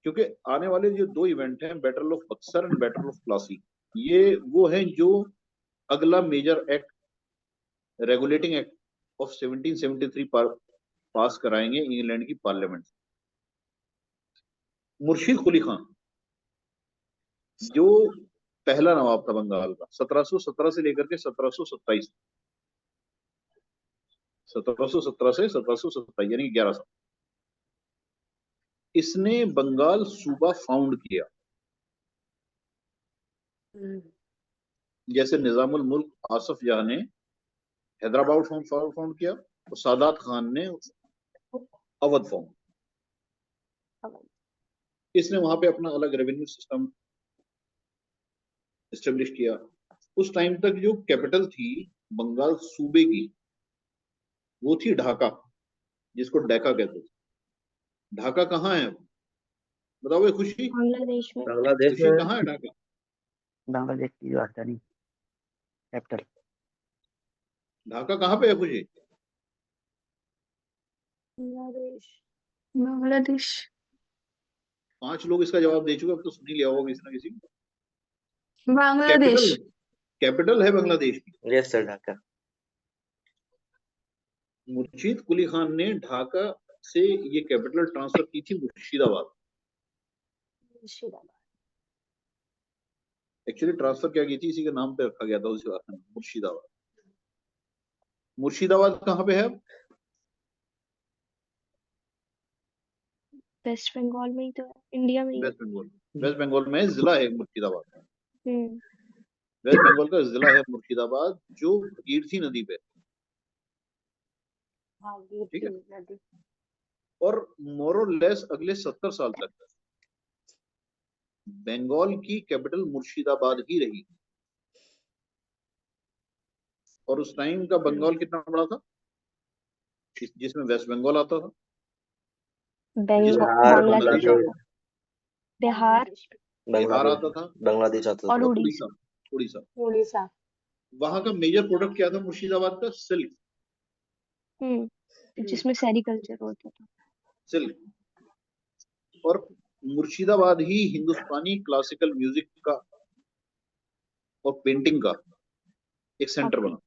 क्योंकि आने वाले जो 2 इवेंट हैं, battle of Buxar and battle of Plassey, ये वो हैं जो अगला major act, regulating act of 1773 पास कराएंगे इंग्लैंड की पार्लियामेंट। मुर्शीद कुली खान जो पहला नवाब था बंगाल का, 1717 से लेकर के 1727, 1717 से 1727 यानी 11 साल, इसने बंगाल सूबा फाउंड किया। जैसे निजामुल मुल्क आसफ जहां ने हैदराबाद फाउंड किया और सादात खान ने अवध फाउंड। इसने वहां पे अपना अलग रेवेन्यू सिस्टम एस्टेब्लिश किया। उस टाइम तक जो कैपिटल थी बंगाल सूबे की वो थी ढाका, जिसको डेका कहते थे। ढाका कहाँ है बताओ भाई खुशी? बांग्लादेश में। बांग्लादेश खुशी में। कहाँ है ढाका? बांग्लादेश की राजधानी कैपिटल। ढाका कहाँ पे है खुशी? बांग्लादेश। 5 लोग इसका जवाब दे चुके, अब तो सुन ही लिया होगा किसी ना किसी। बांग्लादेश। कैपिटल है बांग्लादेश की। Yes sir, Dhaka. मुर्शीद कुली खान ने ढाका से ये कैपिटल ट्रांसफर की थी मुर्शिदाबाद। एक्चुअली ट्रांसफर क्या की थी, इसी के नाम पे रखा गया था उस वक्त, मुर्शिदाबाद। मुर्शिदाबाद कहाँ पे है? वेस्ट बंगाल में ही तो है, इंडिया में ही है। वेस्ट बंगाल। वेस्ट बंगाल में जिला है मुर्शिदाबाद। हम्म वेस्ट बंगाल का जिला है मुर्शिदाबाद, जो कीर्ति नदी पे। हाँ ठीक है। कीर्ति नदी। और मोर और लेस अगले 70 साल तक बंगाल की कैपिटल मुर्शिदाबाद ही रही। और उस टाइम का बंगाल कितना बड़ा था, जिसमें वेस्ट बंगाल आता था, जिसमें बिहार, बांग्लादेश, बांग्लादेश, बिहार बिहार आता था, बांग्लादेश आता और था। और उड़ीसा। उड़ीसा। उड़ीसा। वहां का मेजर प्रोडक्ट क्या था मुर्शिदाबाद का? सिल्क। जिसमें सेरिकल्चर होता था। सिल्क। और मुर्शिदाबाद ही हिंदुस्तानी क्लासिकल म्यूजिक का और पेंटिंग का एक सेंटर Okay. बना।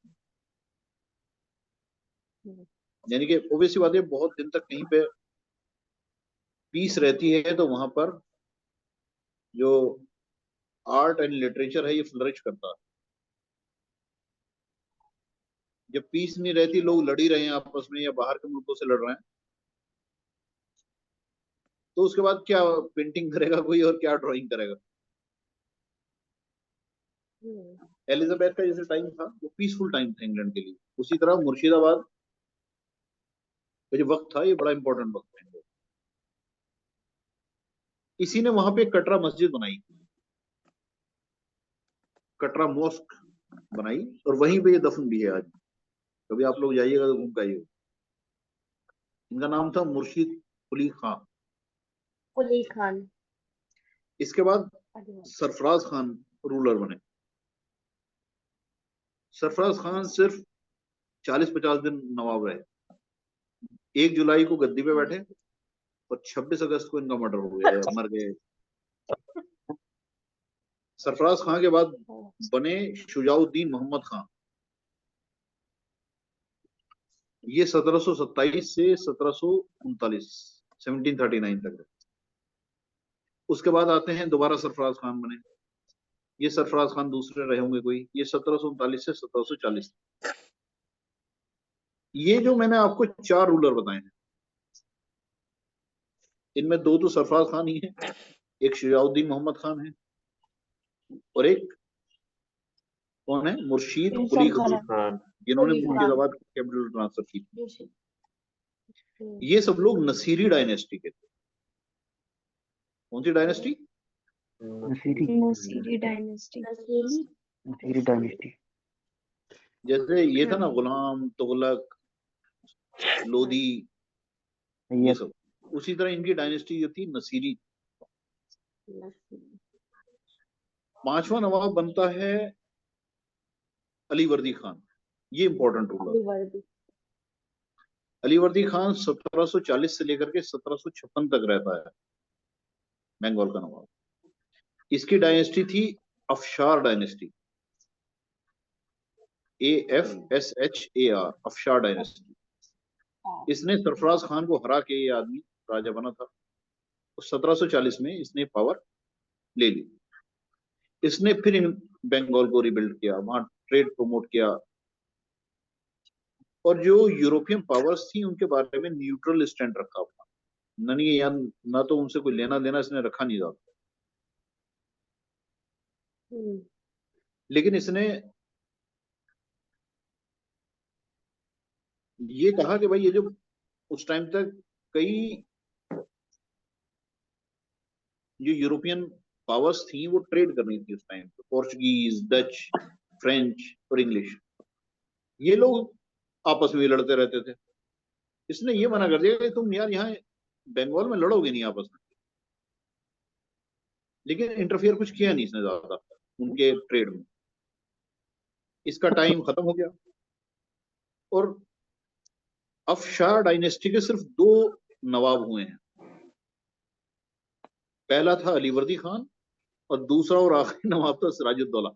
यानी कि ओबवियसली बात है, बहुत दिन तक कहीं पे पीस रहती है तो वहां पर जो आर्ट एंड लिटरेचर है ये फ्लरिश करता है। जब पीस नहीं रहती, लोग लड़ ही रहे हैं आपस में या बाहर के मुल्कों से लड़ रहे हैं, तो उसके बाद क्या पेंटिंग करेगा कोई और क्या ड्राइंग करेगा? एलिजाबेथ का जैसे टाइम था वो पीसफुल टाइम था इंग्लैंड के लिए, उसी तरह मुर्शिदाबाद का जो वक्त था ये बड़ा इंपॉर्टेंट वक्त था। इसी ने वहां पे कटरा मस्जिद बनाई, कटरा मॉस्क बनाई, और वहीं पे ये दफन भी है आज। कभी आप लोग जाइएगा तो घूम के आइएगा। इनका नाम था मुर्शिद कुली खां। कुली खान। इसके बाद सरफराज खान रूलर बने। सरफराज खान सिर्फ 40-50 दिन नवाब रहे। 1 जुलाई को गद्दी पे बैठे और 26 अगस्त को इनका मर्डर हो गया, मर गए। सरफराज खान के बाद बने शुजाउद्दीन मोहम्मद खान। ये 1727 से 1739 1739 तक रहे। उसके बाद आते हैं दोबारा सरफराज खान बने। ये सरफराज खान दूसरे रहे होंगे कोई, ये 1739 से 1740। ये जो मैंने आपको 4 रूलर बताए हैं, इनमें 2 तो सरफराज खान ही है, एक शुजाउद्दीन मोहम्मद खान है, और एक कौन है? मुर्शीद कुली खान, जिन्होंने कुली खान। मुर्शिदाबाद की कैपिटल ट्रांसफर की थी। ये सब लोग नसीरी डायनेस्टी के थे। कौन सी dynasty? Nasiri dynasty. Nasiri dynasty. जैसे ये था ना गुलाम, तुगलक, लोदी, ये सब, उसी तरह इनकी डायनेस्टी जो थी नसीरी। 5वां नवाब बनता है अलीवर्दी खान। ये इंपॉर्टेंट रूलर। अलीवर्दी खान 1740 से लेकर के 1756 तक रहता है, बंगाल का नवाब। इसकी डायनेस्टी थी अफशार डायनेस्टी, AFSHAR, अफशार डायनेस्टी। इसने सरफराज खान को हरा के ये आदमी राजा बना था। 1740 में इसने पावर ले ली। इसने फिर इन बंगाल को रिबिल्ड किया, वहां ट्रेड प्रमोट किया, और जो यूरोपियन पावर्स थी उनके बारे में न्यूट्रल स्टैंड रखा हुआ। ना तो उनसे कोई लेना देना इसने रखा नहीं था। लेकिन इसने ये कहा कि भाई ये जो उस टाइम तक कई जो यूरोपियन पावर्स थी वो ट्रेड कर रही थी उस टाइम पे, पोर्चुगीज, डच, फ्रेंच और इंग्लिश, ये लोग आपस में लड़ते रहते थे। इसने ये मना कर दिया कि तुम यार यहाँ बंगाल में लड़ोगे नहीं आपस में। लेकिन इंटरफियर कुछ किया नहीं इसने ज्यादा उनके ट्रेड में। इसका टाइम खत्म हो गया, और अफशार डायनेस्टी के सिर्फ 2 नवाब हुए हैं। पहला था अलीवर्दी खान, और दूसरा और आखिरी नवाब था सिराजुद्दौला।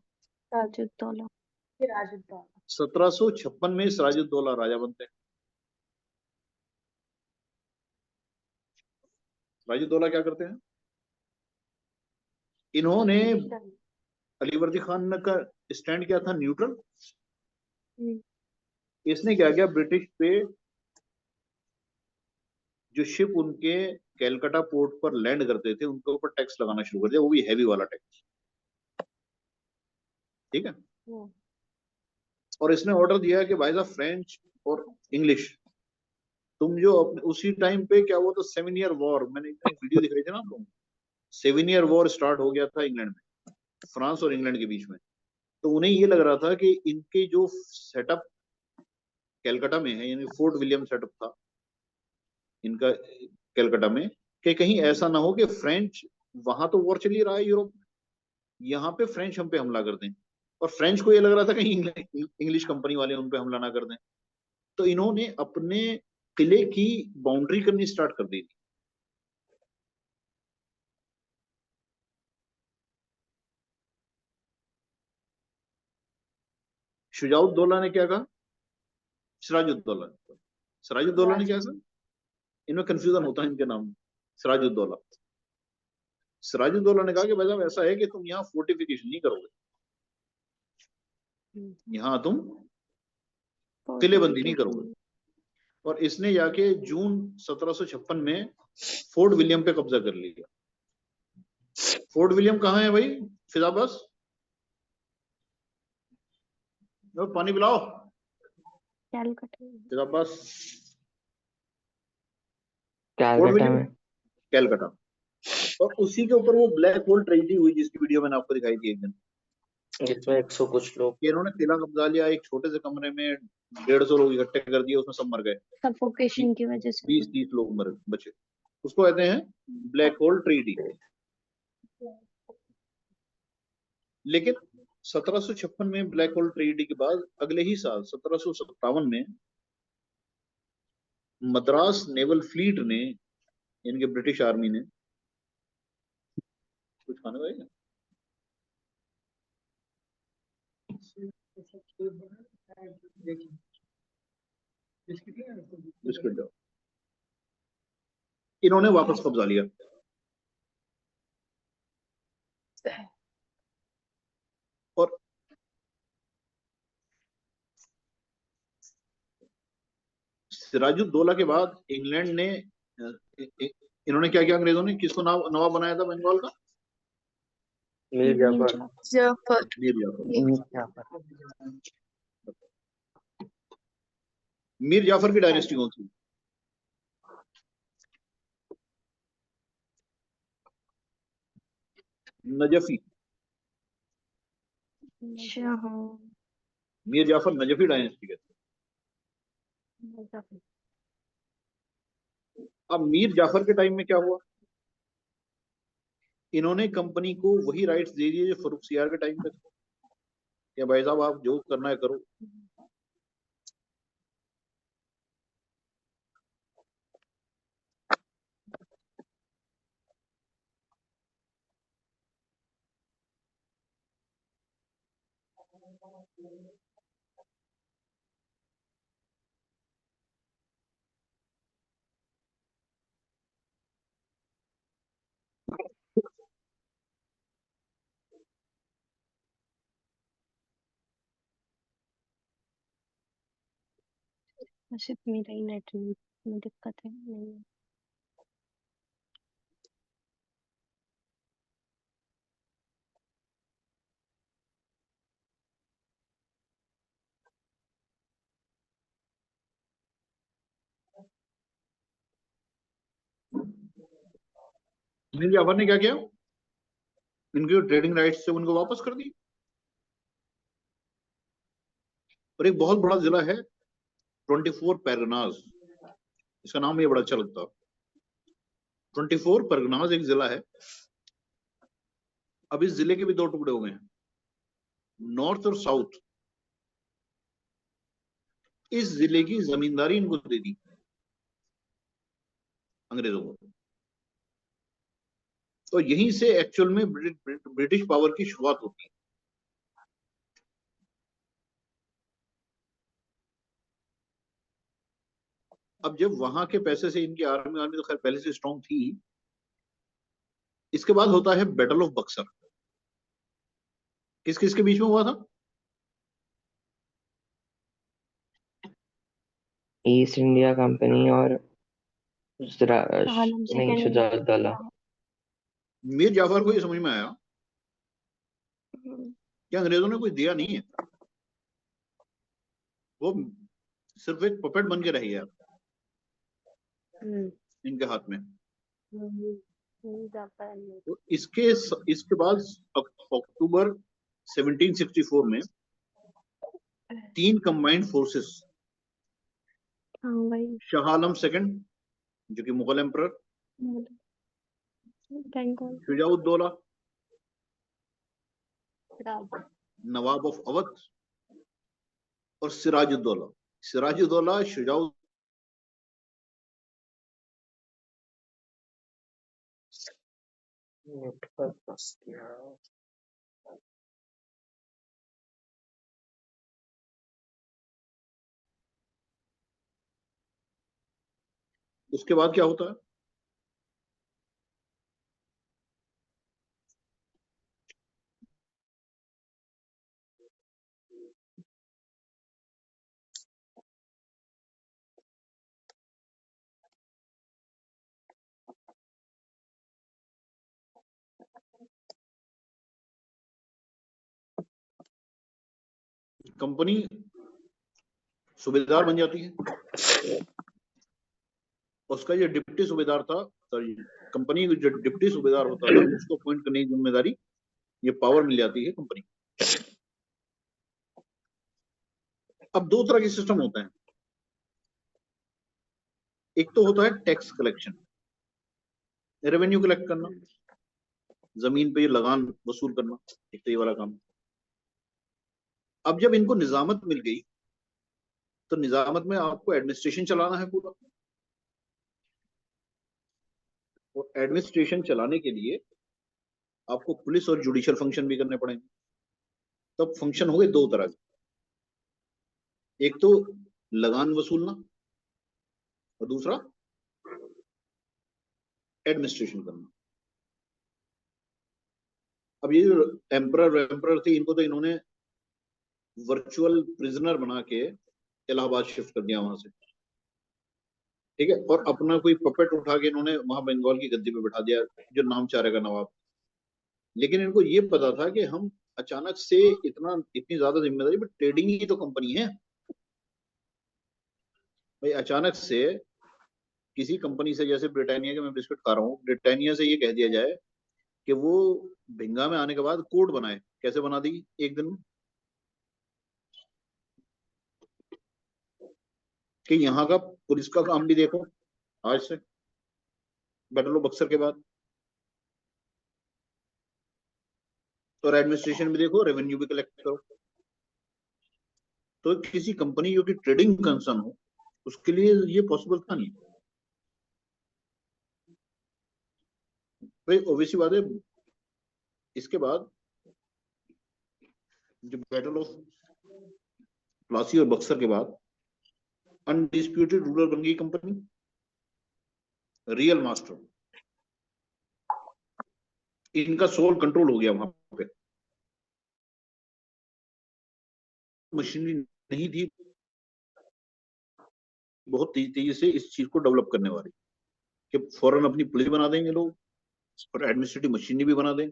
1756 में सिराजुद्दौला राजा बनते हैं। सिराजुद्दौला क्या करते हैं? इन्होंने अली वर्दी खान का स्टैंड क्या था? न्यूट्रल। हम्म, इसने क्या किया, ब्रिटिश पे जो शिप उनके कैलकाटा पोर्ट पर लैंड करते थे उनके ऊपर टैक्स लगाना शुरू कर दिया, वो भी हैवी वाला टैक्स। ठीक है। हम्म, और इसने ऑर्डर दिया कि भाई साहब फ्रेंच और इंग्लिश, तुम जो अपने उसी टाइम पे क्या हुआ था, 7 ईयर वॉर, मैंने एक वीडियो दिख रही थी ना आपको, 7 ईयर वॉर स्टार्ट हो गया था इंग्लैंड में, फ्रांस और इंग्लैंड के बीच में। तो उन्हें ये लग रहा था कि इनके जो सेटअप कैलकाटा में है, यानी फोर्ट विलियम सेटअप था इनका कैलकाटा में, कि कहीं ऐसा ना हो कि फ्रेंच, वहां तो वॉर चली रहा है यूरोप में, यहाँ पे फ्रेंच हम पे हमला कर दें। और फ्रेंच को ये लग रहा था कहीं इंग्लिश कंपनी वाले उन पे हमला ना कर दें। तो इन्होंने अपने किले की बाउंड्री करनी स्टार्ट कर दी थी। शुजाउद्दौला ने क्या कहा? सिराजुद्दौला, सिराजुद्दौला ने क्या कहा? इनमें कंफ्यूजन होता है इनके नाम में। सिराजुद्दौला, सिराजुद्दौला ने कहा कि भाई साहब ऐसा है कि तुम यहाँ फोर्टिफिकेशन नहीं करोगे, यहाँ तुम किलेबंदी नहीं करोगे। और इसने जाके जून 1756 में फोर्ट विलियम पे कब्जा कर लिया। फोर्ट विलियम कहाँ है भाई? फिजाबाद। पानी पिलाओ। कैलकाटा। फिजाबाद, फोर्ट कैलकाटा विलियम, में। कैलकाटा। और उसी के ऊपर वो ब्लैक होल ट्रेजेडी हुई जिसकी वीडियो मैंने आपको दिखाई थी एक दिन, जिसमें 100 कुछ लोग, कि इन्होंने किला कब्जा लिया, एक छोटे से कमरे में 150 लोग इकट्ठे कर दिए, उसमें सब मर गए, सफोकेशन की वजह से। 20-30 लोग मर बचे। उसको कहते हैं ब्लैक होल ट्रेजेडी। लेकिन 1756 में ब्लैक होल ट्रेजेडी के बाद अगले ही साल 1757 में मद्रास नेवल फ्लीट ने, इनके ब्रिटिश आर्मी ने, कुछ खाने भाई बिस्किट दो, इन्होंने वापस कब्जा लिया। और सिराजुद्दौला के बाद इंग्लैंड ने, इन्होंने क्या किया, अंग्रेजों ने किसको नवाब बनाया था बंगाल का? मीर जाफर। जाफर। मीर जाफर। मीर जाफर की डायनेस्टी कौन सी? नजफी। अच्छा हाँ। मीर जाफर नजफी डायनेस्टी के थे। अब मीर जाफर के टाइम में क्या हुआ, इन्होंने कंपनी को वही राइट्स दे दिए जो फर्रुख सियार के टाइम पे थे, कि भाई साहब आप जो करना है करो। सिर्फ मेरा ही नेट में दिक्कत है, नहीं। मीर जाफर ने क्या किया, इनके जो ट्रेडिंग राइट्स थे उनको वापस कर दी। और एक बहुत बड़ा जिला है 24 परगनाज, इसका नाम ये बड़ा अच्छा लगता है। 24 परगनाज एक जिला है। अब इस जिले के भी दो टुकड़े हो गए हैं, नॉर्थ और साउथ। इस जिले की जमींदारी इनको दे दी अंग्रेजों को। तो यहीं से एक्चुअल में ब्रिटिश पावर की शुरुआत होती है। अब जब वहां के पैसे से इनकी आर्मी तो खैर पहले से स्ट्रांग थी। इसके बाद होता है बैटल ऑफ बक्सर। किस किस के बीच में हुआ था? ईस्ट इंडिया कंपनी और आलम नहीं, सेकंड। शुजाउद्दौला। मीर जाफर को ये समझ में आया हम्म, कि अंग्रेजों ने कुछ दिया नहीं है, वो सिर्फ एक पपेट बन के रही है हम्म, इनके हाथ में। जापान में। तो इसके बाद अक्टूबर 1764 में 3 कंबाइंड फोर्सेस, हाँ वही शाह आलम सेकंड जो कि मुगल एम्परर, बंगाल। शुजाउद्दौला राज। नवाब ऑफ अवध और सिराजुद्दौला। सिराजुद्दौला शुजाउ नेटवर्क बस गया। उसके बाद क्या होता है? कंपनी सूबेदार बन जाती है। उसका जो डिप्टी सूबेदार था, सॉरी, कंपनी का जो डिप्टी सूबेदार होता था उसको अपॉइंट करने की जिम्मेदारी, ये पावर मिल जाती है कंपनी। अब 2 तरह के सिस्टम होते हैं। एक तो होता है टैक्स कलेक्शन, रेवेन्यू कलेक्ट करना, जमीन पे ये लगान वसूल करना, एक तो ये वाला काम। अब जब इनको निजामत मिल गई तो निजामत में आपको एडमिनिस्ट्रेशन चलाना है पूरा, और एडमिनिस्ट्रेशन चलाने के लिए आपको पुलिस और जुडिशियल फंक्शन भी करने पड़ेंगे। तब फंक्शन हो गए 2 तरह के, एक तो लगान वसूलना और दूसरा एडमिनिस्ट्रेशन करना। अब ये जो एम्परर थे, इनको तो इन्होंने वर्चुअल प्रिजनर बना के इलाहाबाद शिफ्ट कर दिया वहां से, ठीक है, और अपना कोई पपेट उठा के इन्होंने वहां बंगाल की गद्दी पे बैठा दिया, जो नामचारे का नवाब। लेकिन इनको ये पता था कि हम अचानक से इतनी ज्यादा जिम्मेदारी, बट ट्रेडिंग ही तो कंपनी है भाई। अचानक से किसी कंपनी से, जैसे ब्रिटानिया के मैं बिस्किट खा रहा हूँ, ब्रिटानिया से ये कह दिया जाए कि वो भिंगा में आने के बाद कोड बनाए, कैसे बना दी एक दिन में, कि यहाँ का पुलिस का काम भी देखो आज से, बैटल ऑफ बक्सर के बाद, और एडमिनिस्ट्रेशन भी देखो, रेवेन्यू भी कलेक्ट करो। तो किसी कंपनी जो कि ट्रेडिंग कंसर्न हो, उसके लिए ये पॉसिबल था नहीं भाई। ओबीसी बात है। इसके बाद जो बैटल ऑफ प्लासी और बक्सर के बाद अनडिस्प्यूटेड रूलर बन गई कंपनी, रियल मास्टर, इनका सोल कंट्रोल हो गया वहां पे। मशीनरी नहीं थी बहुत तेजी से इस चीज को डेवलप करने वाली, कि फौरन अपनी पुलिस बना देंगे लोग और एडमिनिस्ट्रेटिव मशीनरी भी बना दें।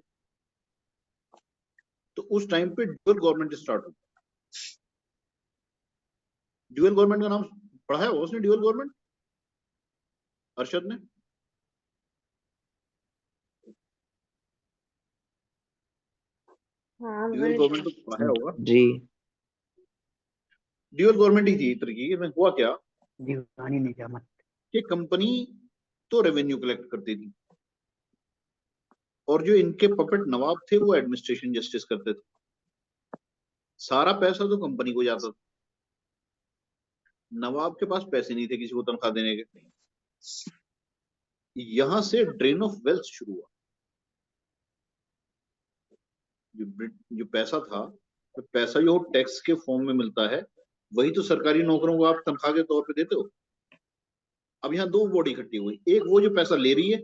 तो उस टाइम पे ड्यूअल गवर्नमेंट स्टार्ट हुई। ड्यूअल गवर्नमेंट का नाम पढ़ा है उसने, ड्यूअल गवर्नमेंट, अरशद ने? हाँ ड्यूअल गवर्नमेंट तो पढ़ा है होगा। जी। ड्यूअल गवर्नमेंट ही थी एक तरह की। में हुआ क्या दीवानी निजामत। कि कंपनी तो रेवेन्यू कलेक्ट करती थी, और जो इनके पपेट नवाब थे वो एडमिनिस्ट्रेशन जस्टिस करते थे। सारा पैसा तो कंपनी को जाता था, नवाब के पास पैसे नहीं थे किसी को तनख्वाह देने के। यहां से ड्रेन ऑफ वेल्थ शुरू हुआ। जो पैसा था, तो पैसा जो टैक्स के फॉर्म में मिलता है, वही तो सरकारी नौकरों को आप तनख्वाह के तौर पे देते हो। अब यहाँ 2 बॉडी इकट्ठी हुई, एक वो जो पैसा ले रही है,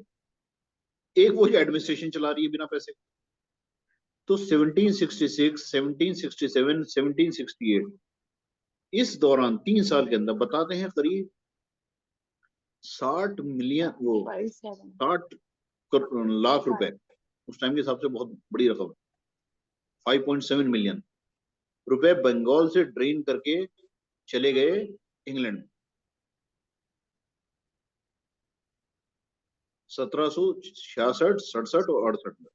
एक वो जो एडमिनिस्ट्रेशन चला रही है बिना पैसे। तो 1766, 1767, 1768 इस दौरान 3 साल के अंदर बताते हैं करीब 60 मिलियन, वो 60 लाख रुपए, उस टाइम के हिसाब से बहुत बड़ी रकम, 5.7 मिलियन रुपए बंगाल से ड्रेन करके चले गए इंग्लैंड। 1766, 67 और 68 में।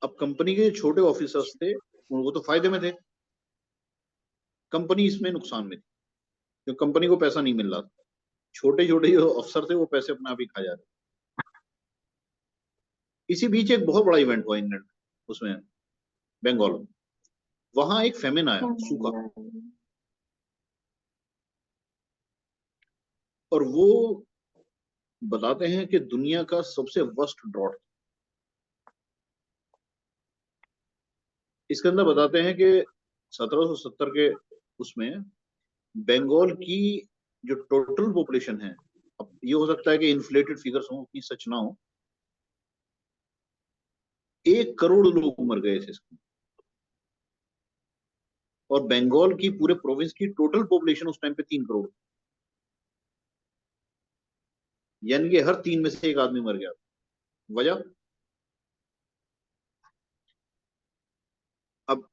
अब कंपनी के छोटे ऑफिसर्स थे, उनको तो फायदे में थे, कंपनी इसमें नुकसान में थी, क्योंकि कंपनी को पैसा नहीं मिल रहा था। छोटे छोटे जो अफसर थे वो पैसे अपना आप ही खा जा रहे। इसी बीच एक बहुत बड़ा इवेंट हुआ इंग्लैंड, उसमें बंगाल में, वहां एक फेमिन आया, सूखा, और वो बताते हैं कि दुनिया का सबसे वर्स्ट ड्रॉट। इसके अंदर बताते हैं कि 1770 के उसमें बंगाल की जो टोटल पॉपुलेशन है, अब ये हो सकता है कि इन्फ्लेटेड फिगर्स हो, उतनी सच ना हो, 1 करोड़ लोग मर गए थे इसमें। और बंगाल की पूरे प्रोविंस की टोटल पॉपुलेशन उस टाइम पे 3 करोड़, यानी कि हर 3 में से 1 आदमी मर गया। वजह, अब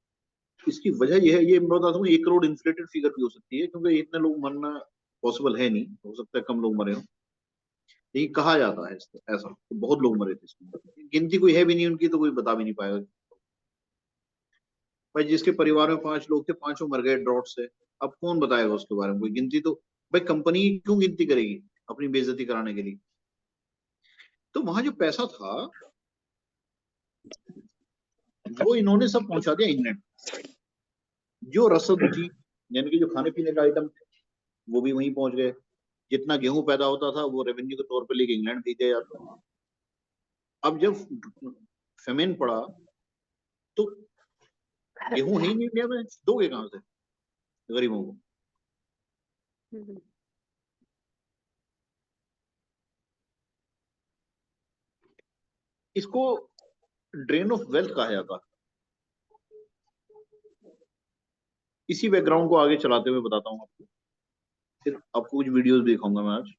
इसकी वजह यह है, ये मैं बताता हूँ, 1 करोड़ इन्फ्लेटेड फिगर भी हो सकती है, क्योंकि इतने लोग मरना पॉसिबल है नहीं, हो सकता है कम लोग मरे हो, लेकिन कहा जाता है ऐसा तो बहुत लोग मरे थे इसमें। गिनती कोई है भी नहीं उनकी, तो कोई बता भी नहीं पाएगा। भाई जिसके परिवार में 5 लोग थे, 5 मर गए ड्रॉट से, अब कौन बताएगा उसके बारे में कोई गिनती? तो भाई कंपनी क्यों गिनती करेगी अपनी बेइज्जती कराने के लिए? तो वहां जो पैसा था वो इन्होंने सब पहुंचा दिया इंग्लैंड। जो रसद थी, यानी कि जो खाने पीने का आइटम थे, वो भी वहीं पहुंच गए। जितना गेहूं पैदा होता था वो रेवेन्यू के तौर पे लेके इंग्लैंड भेज दिया जाता। अब जब फेमिन पड़ा तो गेहूं है ही नहीं इंडिया में, दोगे कहां से गरीबों को? इसको ड्रेन ऑफ वेल्थ कहा जाता है। इसी बैकग्राउंड को आगे चलाते हुए बताता हूँ आपको, फिर आपको कुछ वीडियोस दिखाऊंगा मैं आज।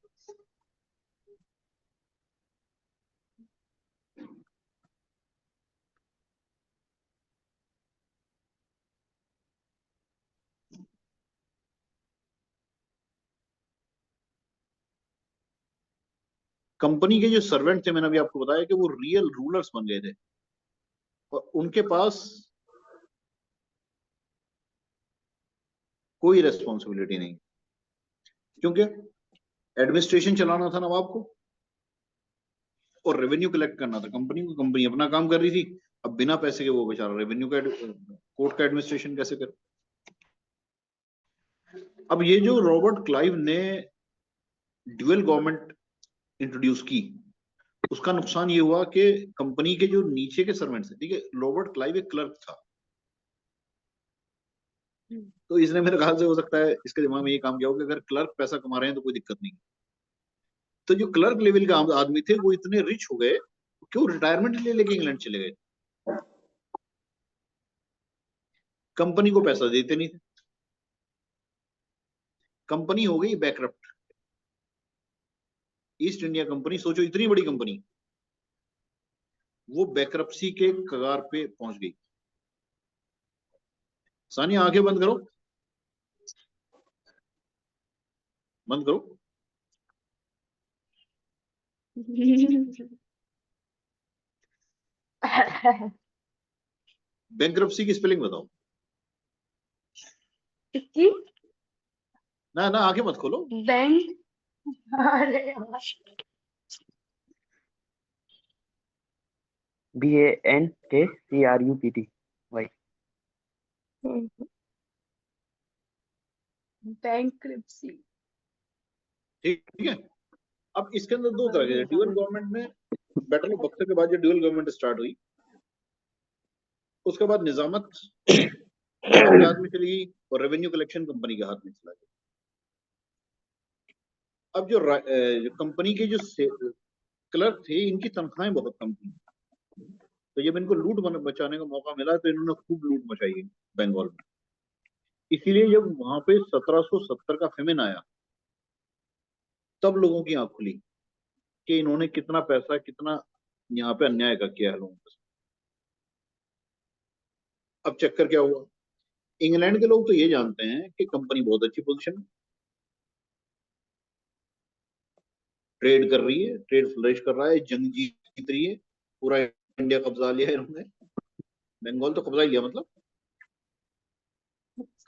कंपनी के जो सर्वेंट थे, मैंने अभी आपको बताया कि वो रियल रूलर्स बन गए थे, और उनके पास कोई रेस्पॉन्सिबिलिटी नहीं, क्योंकि एडमिनिस्ट्रेशन चलाना था नवाब को और रेवेन्यू कलेक्ट करना था कंपनी को। कंपनी अपना काम कर रही थी, अब बिना पैसे के वो बेचारा रेवेन्यू का, कोर्ट का एडमिनिस्ट्रेशन कैसे करे? अब ये जो रॉबर्ट क्लाइव ने ड्यूअल गवर्नमेंट इंट्रोड्यूस की, उसका नुकसान ये हुआ कि कंपनी के जो नीचे के सर्वेंट्स थे, ठीक है, रॉबर्ट क्लाइव एक क्लर्क था, तो इसने मेरे ख्याल से हो सकता है इसके दिमाग में ये काम किया हो कि अगर क्लर्क पैसा कमा रहे हैं तो कोई दिक्कत नहीं। तो जो क्लर्क लेवल के आदमी थे वो इतने रिच हो गए कि वो रिटायरमेंट ले लेके इंग्लैंड चले गए, कंपनी को पैसा देते नहीं थे, कंपनी हो गई बैकरप्ट। ईस्ट इंडिया कंपनी, सोचो इतनी बड़ी कंपनी, वो बैकरप्सी के कगार पे पहुंच गई। सानिया आंखें बंद करो, बंद करो। बैंकरप्सी की स्पेलिंग बताओ। किसकी? ना ना आंखें मत खोलो। बैंक? अरे यार, BANKCRUPTY। बैंक्रप्सी। ठीक है। अब इसके अंदर 2 तरह के, ड्यूअल गवर्नमेंट में बैटल ऑफ बक्सर के बाद जो ड्यूअल गवर्नमेंट स्टार्ट हुई, उसके बाद निजामत के हाथ में चली गई और रेवेन्यू कलेक्शन कंपनी के हाथ में चला गया। अब जो कंपनी के जो क्लर्क थे, इनकी तनख्वाहें बहुत कम थी, तो जब इनको लूट बचाने का मौका मिला तो इन्होंने खूब लूट मचाई है बंगाल में। इसीलिए जब वहां पे 1770 का फेमिन आया तब लोगों की आंख खुली कि इन्होंने कितना पैसा, कितना यहाँ पे अन्याय का किया है लोगों के साथ। अब चक्कर क्या हुआ, इंग्लैंड के लोग तो ये जानते हैं कि कंपनी बहुत अच्छी पोजीशन में ट्रेड कर रही है, ट्रेड फ्लरिश कर रहा है, जंग जीत रही है, पूरा इंडिया कब्जा लिया है इन्होंने, बंगाल तो कब्जा ही लिया। मतलब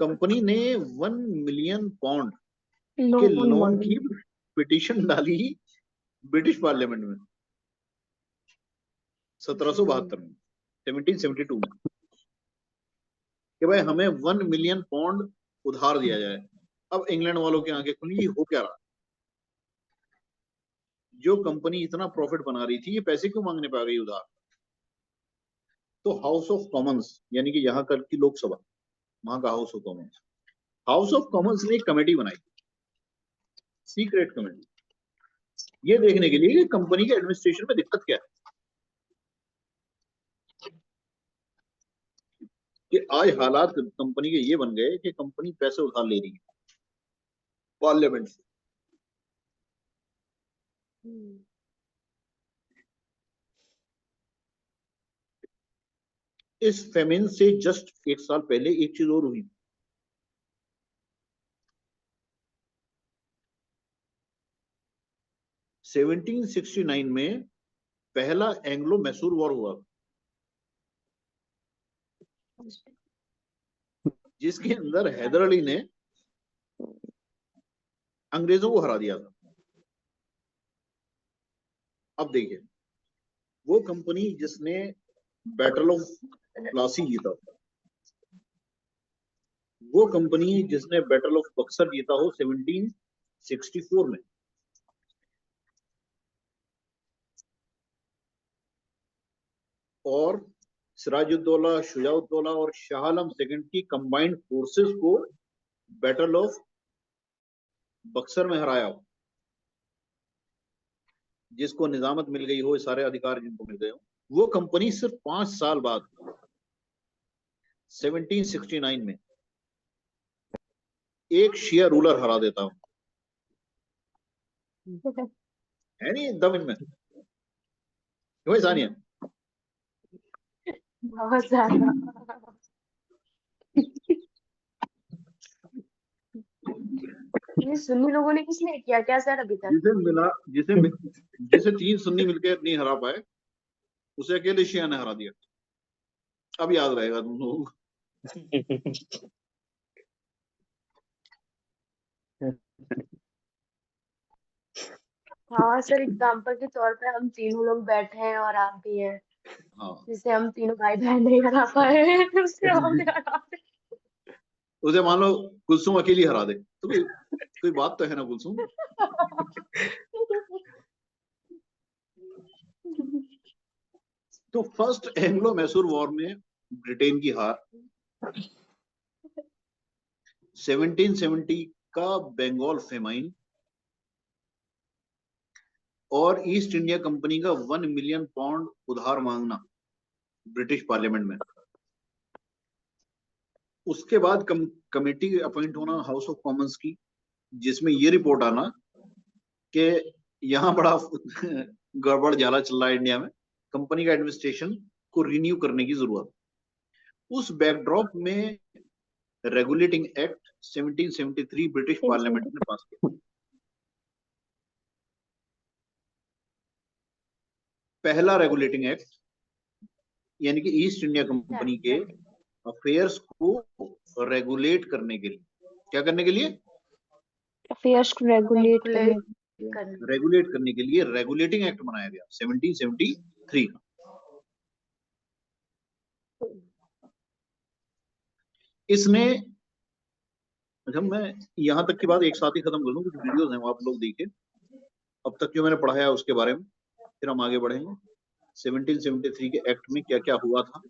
कंपनी ने 1 मिलियन पाउंड के लोन लोन मांगी। की पिटीशन डाली ब्रिटिश पार्लियामेंट में 1772 में, 1772 में, कि भाई हमें 1 मिलियन पाउंड उधार दिया जाए। अब इंग्लैंड वालों की आंखें खुली, हो क्या रहा, जो कंपनी इतना प्रॉफिट बना रही थी ये पैसे क्यों मांगने पे आ गई उधार। तो हाउस ऑफ कॉमन्स यानी कि यहाँ कल की लोकसभा, वहां का house of Commons, house of Commons ने एक कमेटी बनाई, सीक्रेट कमेटी, ये देखने के लिए कि कंपनी के एडमिनिस्ट्रेशन में दिक्कत क्या है। कि आज हालात कंपनी के ये बन गए कि कंपनी पैसे उधार ले रही है पार्लियामेंट से। इस फेमिन से जस्ट 1 साल पहले एक चीज और हुई, 1769 में पहला एंग्लो मैसूर वॉर हुआ, जिसके अंदर हैदर अली ने अंग्रेजों को हरा दिया था। अब देखिए, वो कंपनी जिसने बैटल ऑफ प्लासी जीता, वो कंपनी जिसने बैटल ऑफ बक्सर जीता हो 1764 में, और सिराजुद्दौला, शुजाउद्दौला और शाह आलम सेकंड की कंबाइंड फोर्सेस को बैटल ऑफ बक्सर में हराया हो, जिसको निजामत मिल गई हो, सारे अधिकार जिनको मिल गए हो, वो कंपनी सिर्फ 5 साल बाद 1769 में एक शिया रूलर हरा देता हूं। है नहीं दम इनमें, क्यों सानिया? बहुत ज्यादा। ये सुन्नी लोगों ने किसने किया क्या सर अभी तक? जिसे 3 सुन्नी मिलकर नहीं हरा पाए उसे अकेले शिया ने हरा दिया। अब याद रहेगा तुम लोगों को। हाँ सर, एग्जाम्पल के तौर पे हम तीनों लोग बैठे हैं और आप भी हैं, हाँ, जिसे हम तीनों भाई बहन नहीं हरा पाए उससे हम हरा दे। उसे मान लो कुलसुम अकेली हरा दे तो कोई बात तो है ना कुलसुम। तो फर्स्ट एंग्लो मैसूर वॉर में ब्रिटेन की हार, 1770 का बंगाल फेमाइन, और ईस्ट इंडिया कंपनी का 1 मिलियन पाउंड उधार मांगना ब्रिटिश पार्लियामेंट में। उसके बाद कमेटी अपॉइंट होना हाउस ऑफ कॉमन्स की, जिसमें ये रिपोर्ट आना कि यहाँ बड़ा गड़बड़ झाला चल रहा है इंडिया में, कंपनी का एडमिनिस्ट्रेशन को रिन्यू करने की जरूरत। उस बैकड्रॉप में रेगुलेटिंग एक्ट 1773 ब्रिटिश पार्लियामेंट ने पास किया। पहला रेगुलेटिंग एक्ट, यानी कि ईस्ट इंडिया कंपनी के अफेयर्स को रेगुलेट करने के लिए, क्या करने के लिए? अफेयर्स को रेगुलेट करने के लिए रेगुलेटिंग एक्ट बनाया गया 1773 का। इसने, अच्छा मैं यहां तक की बात एक साथ ही खत्म कर दूं, कुछ वीडियोस हैं वो आप लोग देखिए अब तक जो मैंने पढ़ाया है उसके बारे में, फिर हम आगे बढ़ेंगे 1773 के एक्ट में क्या क्या हुआ था।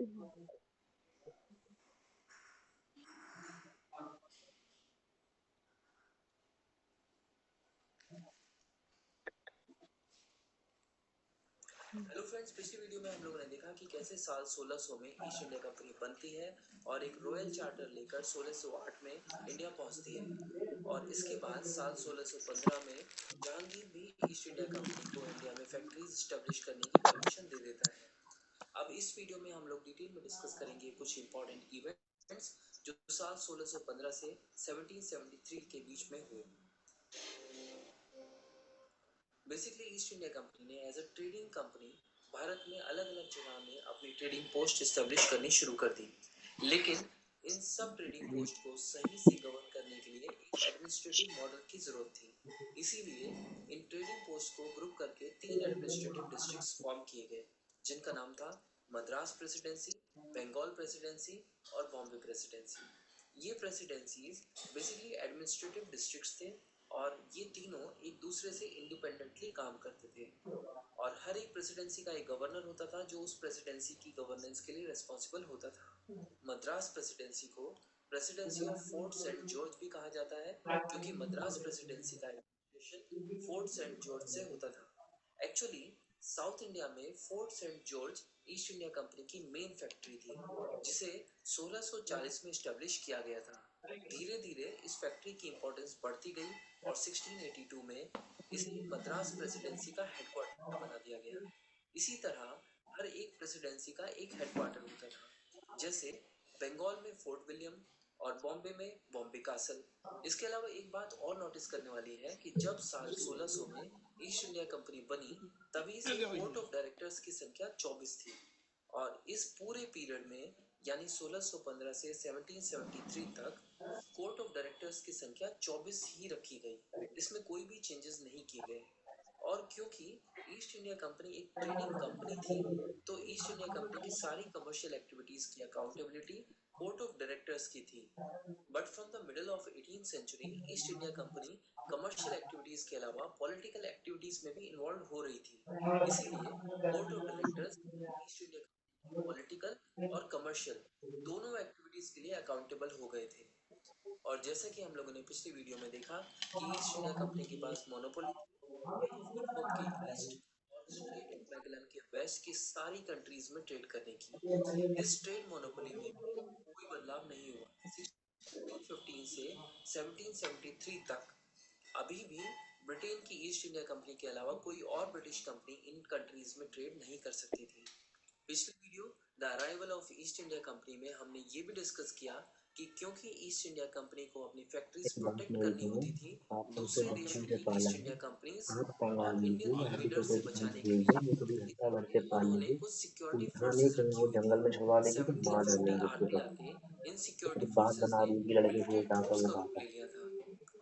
हेलो फ्रेंड्स, पिछली वीडियो में हम लोगों ने देखा कि कैसे साल 1600 में ईस्ट इंडिया कंपनी बनती है और एक रॉयल चार्टर लेकर 1608 में इंडिया पहुंचती है। और इसके बाद साल 1615 में जहांगीर भी ईस्ट इंडिया कंपनी को इंडिया में फैक्ट्रीज स्टैब्लिश करने की परमिशन दे देता है। अब इस वीडियो में हम लोग डिटेल में डिस्कस करेंगे कुछ इंपॉर्टेंट इवेंट्स जो साल 1615 से 1773 के बीच में हुए। बेसिकली ईस्ट इंडिया कंपनी ने as a trading company Bharat में अलग अलग जगह में अपनी ट्रेडिंग पोस्ट एस्टेब्लिश करनी शुरू कर दी, लेकिन इन सब ट्रेडिंग पोस्ट को सही से गवर्न करने के लिए एक एडमिनिस्ट्रेटिव मॉडल की जरूरत थी। इसीलिए इन ट्रेडिंग पोस्ट को ग्रुप करके 3 एडमिनिस्ट्रेटिव डिस्ट्रिक्ट्स फॉर्म किए गए, जिनका नाम था मद्रास प्रेसिडेंसी, बंगाल प्रेसिडेंसी और बॉम्बे प्रेसिडेंसी। ये प्रेसिडेंसीज बेसिकली एडमिनिस्ट्रेटिव डिस्ट्रिक्ट्स थे और ये तीनों एक दूसरे से इंडिपेंडेंटली काम करते थे और हर एक प्रेसिडेंसी का एक गवर्नर होता था जो उस प्रेसिडेंसी की गवर्नेंस के लिए रिस्पॉन्सिबल होता था। मद्रास प्रेसिडेंसी को presidency of Fort Saint George भी कहा जाता है, क्योंकि मद्रास प्रेसिडेंसी का एडमिनिस्ट्रेशन फोर्ट सेंट जॉर्ज से होता था। एक्चुअली साउथ इंडिया में Fort Saint George East India Company की मेन फैक्ट्री थी, जिसे 1640 में स्टैब्लिश किया गया था। धीरे धीरे इस फैक्ट्री की इंपॉर्टेंस बढ़ती गई और 1682 में इसे मद्रास प्रेसिडेंसी का हेडक्वार्टर बना दिया गया। इसी तरह हर एक प्रेसिडेंसी का एक हेडक्वार्टर होता था, जैसे बंगाल में फोर्ट विलियम और बॉम्बे में बॉम्बे कासल। इसके अलावा एक बात और नोटिस करने वाली है कि जब साल 1600 में ईस्ट इंडिया कंपनी बनी, तभी से कोर्ट ऑफ डायरेक्टर्स की संख्या 24 थी और इस पूरे पीरियड में यानी 1615 से 1773 तक कोर्ट ऑफ डायरेक्टर्स की संख्या 24 ही रखी गई, इसमें कोई भी चेंजेस नहीं किए गए। और क्योंकि ईस्ट इंडिया कंपनी एक ट्रेडिंग कंपनी थी, तो ईस्ट इंडिया कंपनी की सारी कमर्शियल एक्टिविटीज की अकाउंटेबिलिटी कोर्ट ऑफ डायरेक्टर्स की थी। But from the middle of 18th century East India Company commercial activities के अलावा पॉलिटिकल एक्टिविटीज में भी इन्वॉल्व हो रही थी। इसीलिए court of directors east India political और कमर्शियल दोनों एक्टिविटीज के लिए अकाउंटेबल हो गए थे। और जैसा कि हम लोगों ने पिछली वीडियो में देखा कि ईस्ट इंडिया कंपनी के पास मोनोपोली यूरोप के ईस्ट और स्ट्रेट ऑफ मैगेलन के वेस्ट की सारी कंट्रीज में ट्रेड करने की। इस ट्रेड मोनोपोली में कोई बदलाव नहीं हुआ। 1615 से 1773 तक अभी भी ब्रिटेन की ईस्ट इंडिया कंपनी के अलावा कोई और ब्रिटिश कंपनी इन कंट्रीज में ट्रेड नहीं कर सकती थी। पिछली video the arrival of east India company में हमने ये भी डिस्कस किया कि क्योंकि ईस्ट इंडिया कंपनी को अपनी फैक्ट्रीज प्रोटेक्ट करनी होती थी, दूसरे देशों की ईस्ट इंडिया कंपनीज और इंडियन इन्वेडर्स से बचाने के लिए उन्होंने कुछ सिक्योरिटी फोर्सेस रखी हुई थी। 1750 आके आके इन सिक्योरिटी फोर्सेस ने मिलिट्री ट्रूप्स का रूप ले लिया था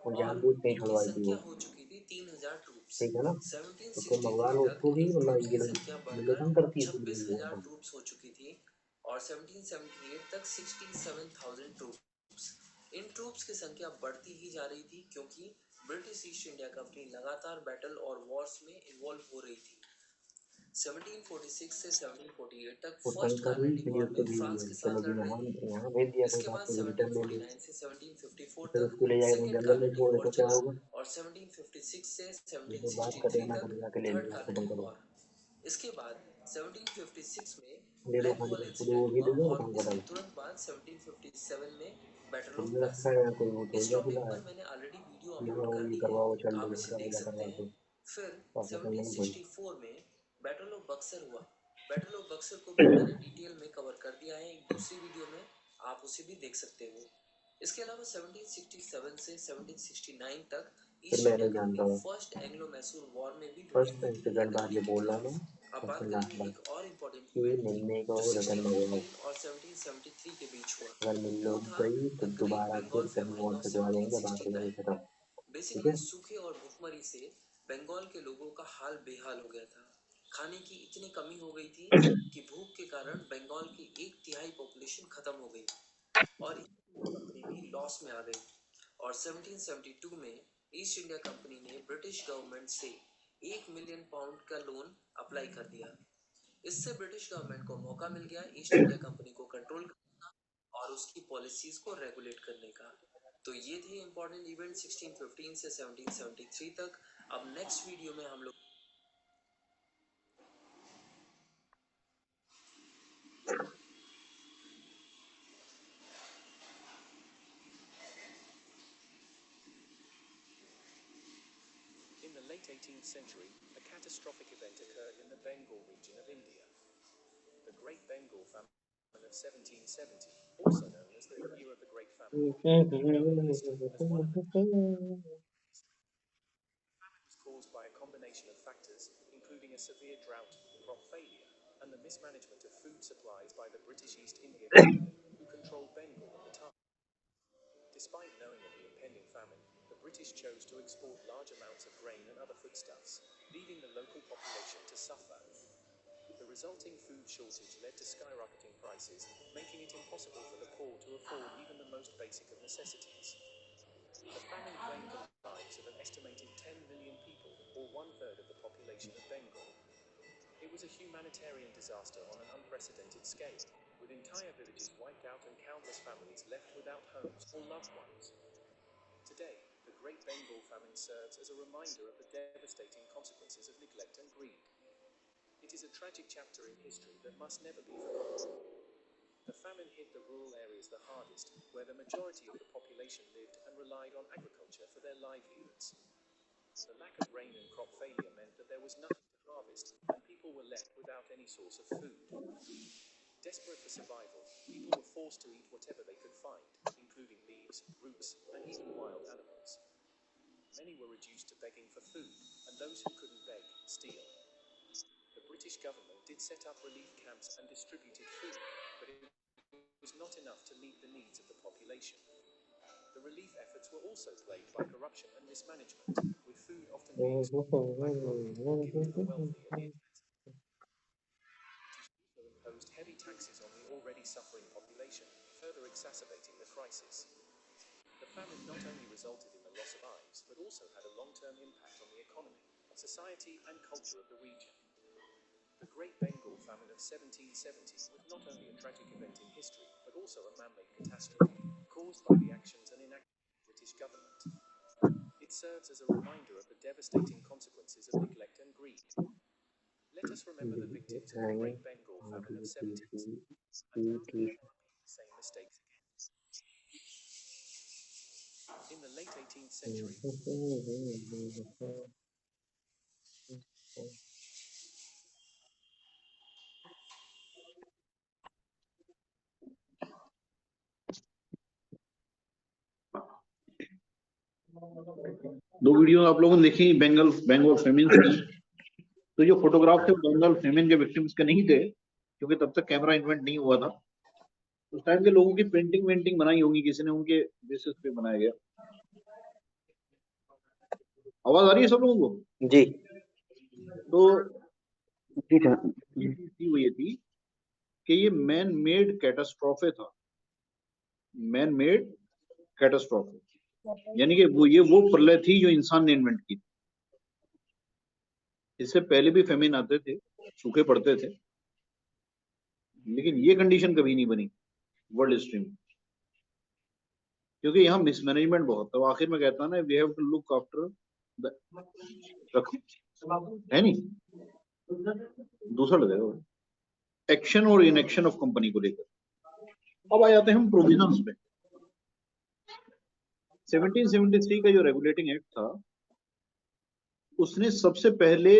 और इनकी संख्या हो चुकी थी 3000 ट्रूप्स। 1763 तक इन ट्रूप्स की संख्या बढ़कर 26,000 ट्रूप्स हो चुकी थी और 1778 तक 67,000 ट्रूप्स। इन ट्रूप्स की संख्या बढ़ती ही जा रही थी क्योंकि ब्रिटिश ईस्ट इंडिया कंपनी लगातार बैटल और वॉर्स में इन्वॉल्व हो रही थी। 1746 से 1748 तक फर्स्ट कार्नेटिक वॉर में फ्रांस के साथ लड़ रही थी। इसके बाद 1749 से 1754 तक सेकेंड कार्नेटिक वॉर चला और 1756 से 1763 तक थर्ड कार्नेटिक वॉर। इसके बाद 1756 में ब्लैक वॉल इंसिडेंट हुआ और इसके तुरंत बाद 1757 में बैटल ऑफ प्लस। इस टॉपिक पर मैंने ऑलरेडी वीडियो अपलोड कर दी है, आप इसे देख सकते हैं। फिर 1764 में बैटल ऑफ बक्सर हुआ। बैटल ऑफ बक्सर को भी मैंने डिटेल में कवर कर दिया है एक दूसरी वीडियो में, आप उसे भी देख सकते हो। इसके अलावा 1767 से 1769 तक east India company first Anglo Mysore war में भी लड़ी थी। अब बात करेंगे एक और इम्पोर्टेंट इवेंट की जो 1614 और 1773 के बीच हुआ। वो था the great Bengal family of 1769। Basically सूखे और भूखमरी से बंगाल के लोगों का हाल बेहाल हो गया था। खाने की इतनी कमी हो गई थी कि भूख के कारण बंगाल की 1/3 पॉपुलेशन खत्म हो गई और कंपनी भी लॉस में आ गई। और 1772 में ईस्ट इंडिया कंपनी ने ब्रिटिश गवर्नमेंट से 1 मिलियन पाउंड का लोन अप्लाई कर दिया। इससे ब्रिटिश गवर्नमेंट को मौका मिल गया ईस्ट इंडिया कंपनी को कंट्रोल करने का और उसकी पॉलिसीज को रेगुलेट करने का। तो ये थे इंपॉर्टेंट इवेंट 1615 से 1773 तक। अब नेक्स्ट वीडियो में हम लोग In the late 18th century, a catastrophic event occurred in the Bengal region of India. The Great Bengal Famine of 1770, also known as the Year of the Great Famine, was caused by a combination of factors, including a severe drought, crop failure, and the mismanagement of food supplies by the British East India Company, who controlled Bengal at the time. Despite knowing of the impending famine, the British chose to export large amounts of grain and other foodstuffs, leaving the local population to suffer. The resulting food shortage led to skyrocketing prices, making it impossible for the poor to afford even the most basic of necessities. The famine claimed the lives of an estimated 10 million people, or 1/3 of the population of Bengal. It was a humanitarian disaster on an unprecedented scale, with entire villages wiped out and countless families left without homes or loved ones. Today, the Great Bengal Famine serves as a reminder of the devastating consequences of neglect and greed. It is a tragic chapter in history that must never be forgotten. The famine hit the rural areas the hardest, where the majority of the population lived and relied on agriculture for their livelihoods. The lack of rain and crop failure meant that there was nothing to harvest, and people were left without any source of food. Desperate for survival, people were forced to eat whatever they could find, including leaves, roots, and even wild animals. Many were reduced to begging for food, and those who couldn't beg, steal. The British government did set up relief camps and distributed food, but it was not enough to meet the needs of the population. The relief efforts were also plagued by corruption and mismanagement, with food often being smuggled by road or given to the wealthy and the expensive. It also imposed heavy taxes on the already suffering population, further exacerbating the crisis. The famine not only resulted in the loss of lives, but also had a long-term impact on the economy, society, and culture of the region. The Great Bengal Famine of 1770 was not only a tragic event in history, but also a man-made catastrophe caused by the actions and inactions of the British government. It serves as a reminder of the devastating consequences of neglect and greed. Let us remember the victims of the Great Bengal Famine of 1770 and how to never repeat the same mistakes again. In the late 18th century, दो video आप लोगों ने देखी Bengal feminine की। तो जो photograph थे Bengal feminine के विक्टिम्स के नहीं थे, क्योंकि तब तक कैमरा इन्वेंट नहीं हुआ था। उस टाइम के लोगों की पेंटिंग बनाई होगी किसी ने, उनके बेसिस पे बनाया गया। आवाज आ रही है सब लोगों को? जी। तो ये थी कि ये मैन मेड कैटास्ट्रोफे था, मैन मेड कैटास्ट्रोफे, यानी कि वो प्रलय थी जो इंसान ने इन्वेंट की। इससे पहले भी फेमिन आते थे, सूखे पड़ते थे, लेकिन ये कंडीशन कभी नहीं बनी वर्ल्ड हिस्ट्री में, क्योंकि यहाँ मिसमैनेजमेंट बहुत था। आखिर में कहता ना, we have to look after the, है नहीं, दूसरा लगेगा एक्शन और इनएक्शन ऑफ कंपनी को लेकर। अब आ जाते हैं हम प्रोविजंस पे। 1773 का जो रेगुलेटिंग एक्ट था, उसने सबसे पहले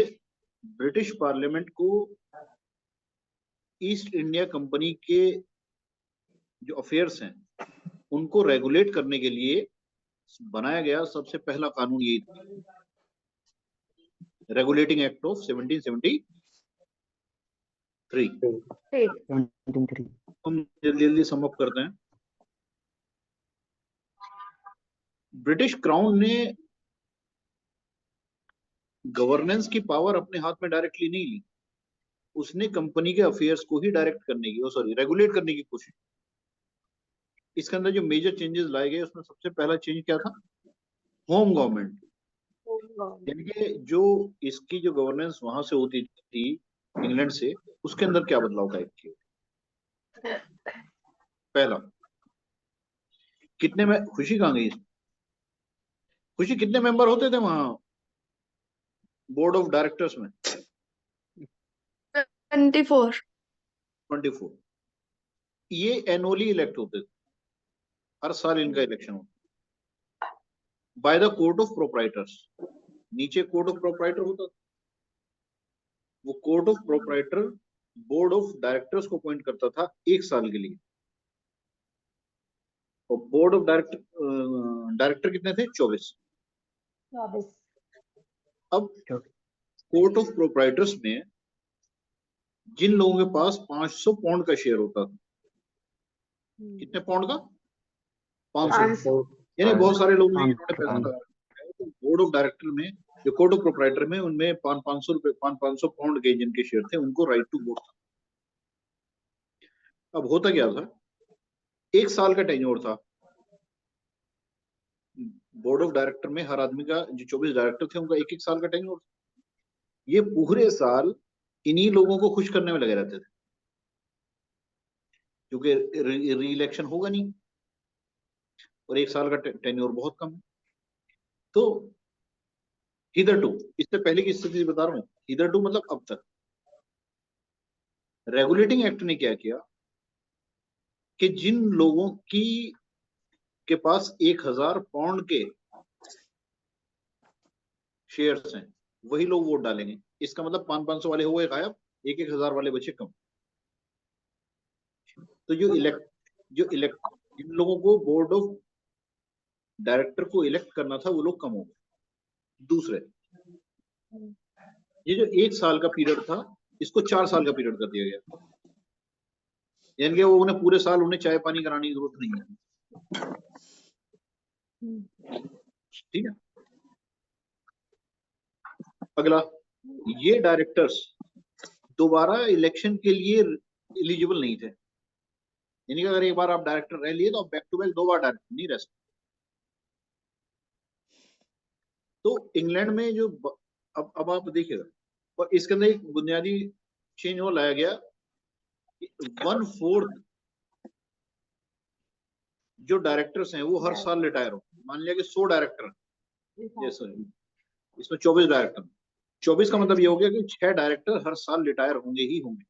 ब्रिटिश पार्लियामेंट को ईस्ट इंडिया कंपनी के जो अफेयर्स हैं उनको रेगुलेट करने के लिए बनाया गया सबसे पहला कानून यही था, रेगुलेटिंग एक्ट ऑफ 1773। हम जल्दी समअप करते हैं। ब्रिटिश क्राउन ने गवर्नेंस की पावर अपने हाथ में डायरेक्टली नहीं ली, उसने कंपनी के अफेयर्स को ही डायरेक्ट करने की, रेगुलेट करने की कोशिश। इसके अंदर जो मेजर चेंजेस लाए गए, उसमें सबसे पहला चेंज क्या था? होम गवर्नमेंट, यानी कि जो इसकी जो गवर्नेंस वहां से होती थी इंग्लैंड से, उसके अंदर क्या बदलाव टाइप किए? पहला, कितने में खुशी कहाँ गई? खुशी कितने मेंबर होते थे वहां बोर्ड ऑफ डायरेक्टर्स में? 24। 24। ये एनुअली इलेक्ट होते थे, हर साल इनका इलेक्शन होता by the court of proprietors. नीचे कोर्ट ऑफ प्रोप्राइटर होता था, वो court of proprietor board of directors को अपॉइंट करता था 1 साल के लिए। और बोर्ड ऑफ डायरेक्टर कितने थे? 24। अब कोर्ट ऑफ प्रोप्राइटर्स में जिन लोगों के पास 500 पाउंड का शेयर होता था, कितने पाउंड का? 500। यानी बहुत सारे लोग हैं जिन्होंने पैसा लगा रखा है, तो बोर्ड ऑफ डायरेक्टर में जो कोर्ट ऑफ प्रोप्राइटर में उनमें 500 रुपए 500 पाउंड के जिनके शेयर थे उनको राइट टू वोट था। अब होता क्या था, 1 साल का टेन्योर था बोर्ड ऑफ डायरेक्टर में, हर आदमी का, जो 24 डायरेक्टर थे उनका 1-1 साल का टेन्योर। ये पूरे साल इन्हीं लोगों को खुश करने में लगे रहते थे, क्योंकि री इलेक्शन होगा नहीं और 1 साल का टेन्योर बहुत कम है। तो हिदरटू, इससे पहले की स्थिति बता रहा हूं, हिदरटू मतलब अब तक रेगुलेटिंग एक्ट ने क्या किया कि जिन लोगों के पास 1000 पाउंड के शेयर्स हैं वही लोग वोट डालेंगे। इसका मतलब 500 वाले हुए गायब, 1000 वाले बचे कम। तो जो इलेक्ट जिन लोगों को बोर्ड ऑफ डायरेक्टर को इलेक्ट करना था वो लोग कम हो गए। दूसरे, ये जो 1 साल का पीरियड था इसको 4 साल का पीरियड कर दिया गया, यानी कि वो उन्हें पूरे साल उन्हें चाय पानी कराने की जरूरत नहीं है। ठीक है। अगला, ये डायरेक्टर्स दोबारा इलेक्शन के लिए एलिजिबल नहीं थे, यानी कि अगर एक बार आप डायरेक्टर रह लिए तो आप बैक टू बैक 2 बार डायरेक्टर नहीं रह सकते। तो इंग्लैंड में जो अब आप देखिएगा, और इसके अंदर एक बुनियादी चेंज और लाया गया, 1/4 जो डायरेक्टर्स हैं वो हर साल रिटायर हो। मान लिया कि 100 डायरेक्टर, इसमें 24 डायरेक्टर, 24 का मतलब ये हो गया कि 6 डायरेक्टर हर साल रिटायर होंगे ही होंगे।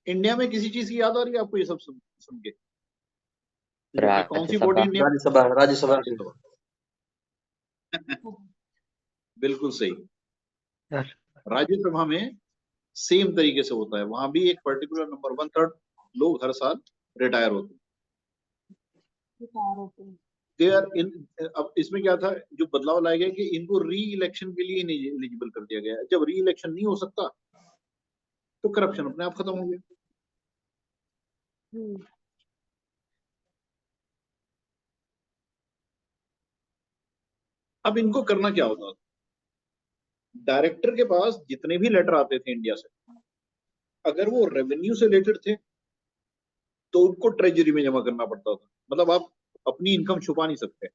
इंडिया में किसी चीज की याद आ रही है आपको ये सब सुन के? कौन सी बॉडी इंडिया? राज्यसभा। बिल्कुल सही। राज्यसभा में सेम तरीके से होता है, वहां भी एक पर्टिकुलर नंबर 1/3 लोग हर साल रिटायर होते हैं। अब इसमें क्या था, जो बदलाव लाया गया कि इनको री इलेक्शन के लिए नहीं एलिजिबल कर दिया गया। जब री इलेक्शन नहीं हो सकता तो करप्शन अपने आप खत्म हो गया। अब इनको करना क्या होता था, डायरेक्टर के पास जितने भी लेटर आते थे इंडिया से, अगर वो रेवेन्यू से रिलेटेड थे तो उनको ट्रेजरी में जमा करना पड़ता था। मतलब आप अपनी इनकम छुपा नहीं सकते।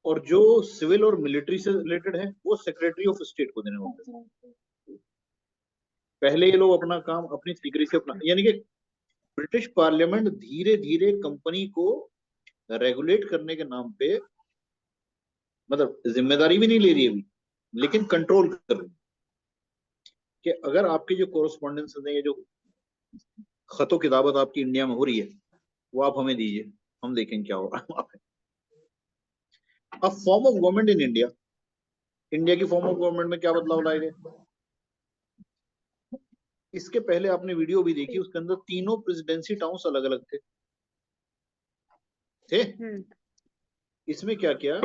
और जो सिविल और मिलिट्री से रिलेटेड है वो सेक्रेटरी ऑफ स्टेट को देने होते हैं। पहले ये लोग अपना काम अपनी सीक्रेसी से अपना, यानी कि ब्रिटिश पार्लियामेंट धीरे धीरे कंपनी को रेगुलेट करने के नाम पे, मतलब जिम्मेदारी भी नहीं ले रही है अभी, लेकिन कंट्रोल कर रही है कि अगर आपकी जो कोरस्पॉन्डेंस है, ये जो खतो किताबत आपकी इंडिया में हो रही है वो आप हमें दीजिए, हम देखेंगे क्या हो रहा है। अब form of government in India, India की फॉर्म ऑफ गवर्नमेंट में क्या बदलाव लाए गए? इसके पहले आपने वीडियो भी देखी, उसके अंदर तीनों प्रेसिडेंसी टाउन्स अलग अलग थे। इसमें क्या किया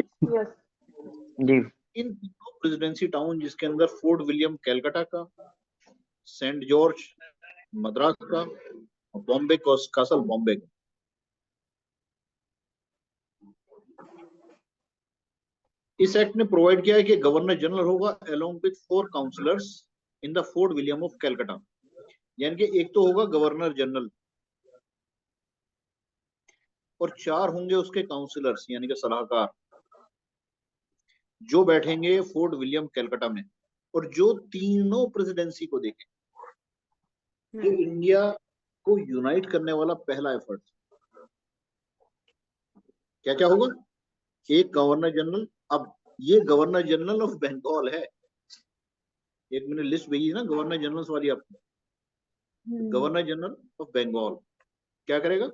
जी, इन तीनों प्रेसिडेंसी टाउन, जिसके अंदर फोर्ट विलियम कैलकाटा का, सेंट जॉर्ज मद्रास का, बॉम्बे कासल बॉम्बे का, इस एक्ट ने प्रोवाइड किया है कि गवर्नर जनरल होगा along with 4 councillors in the Fort William of Calcutta. यानी कि एक तो होगा गवर्नर जनरल और 4 होंगे उसके काउंसिलर्स यानी कि सलाहकार, जो बैठेंगे फोर्ट विलियम कलकत्ता में, और जो तीनों प्रेसिडेंसी को देखें। ये इंडिया को यूनाइट करने वाला पहला एफर्ट। क्या क्या होगा? एक गवर्नर जनरल, अब ये गवर्नर जनरल ऑफ बंगाल है। एक मैंने लिस्ट भेजी ना गवर्नर जनरल्स वाली आपको, गवर्नर जनरल ऑफ बंगाल क्या करेगा?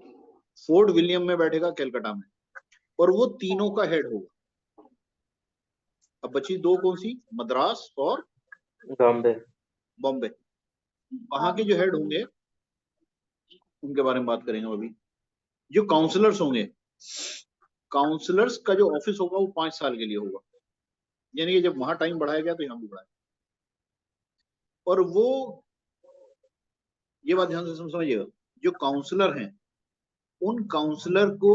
फोर्ट विलियम में बैठेगा कलकत्ता में, और वो तीनों का हेड होगा। अब बची 2 कौन सी? मद्रास और बॉम्बे। वहां के जो हेड होंगे उनके बारे में बात करेंगे अभी। जो काउंसलर्स होंगे, काउंसलर्स का जो ऑफिस होगा वो 5 साल के लिए होगा, यानी कि जब वहां टाइम बढ़ाया गया तो यहाँ भी बढ़ाया। और वो, ये बात ध्यान से समझिएगा, जो काउंसलर हैं उन काउंसलर को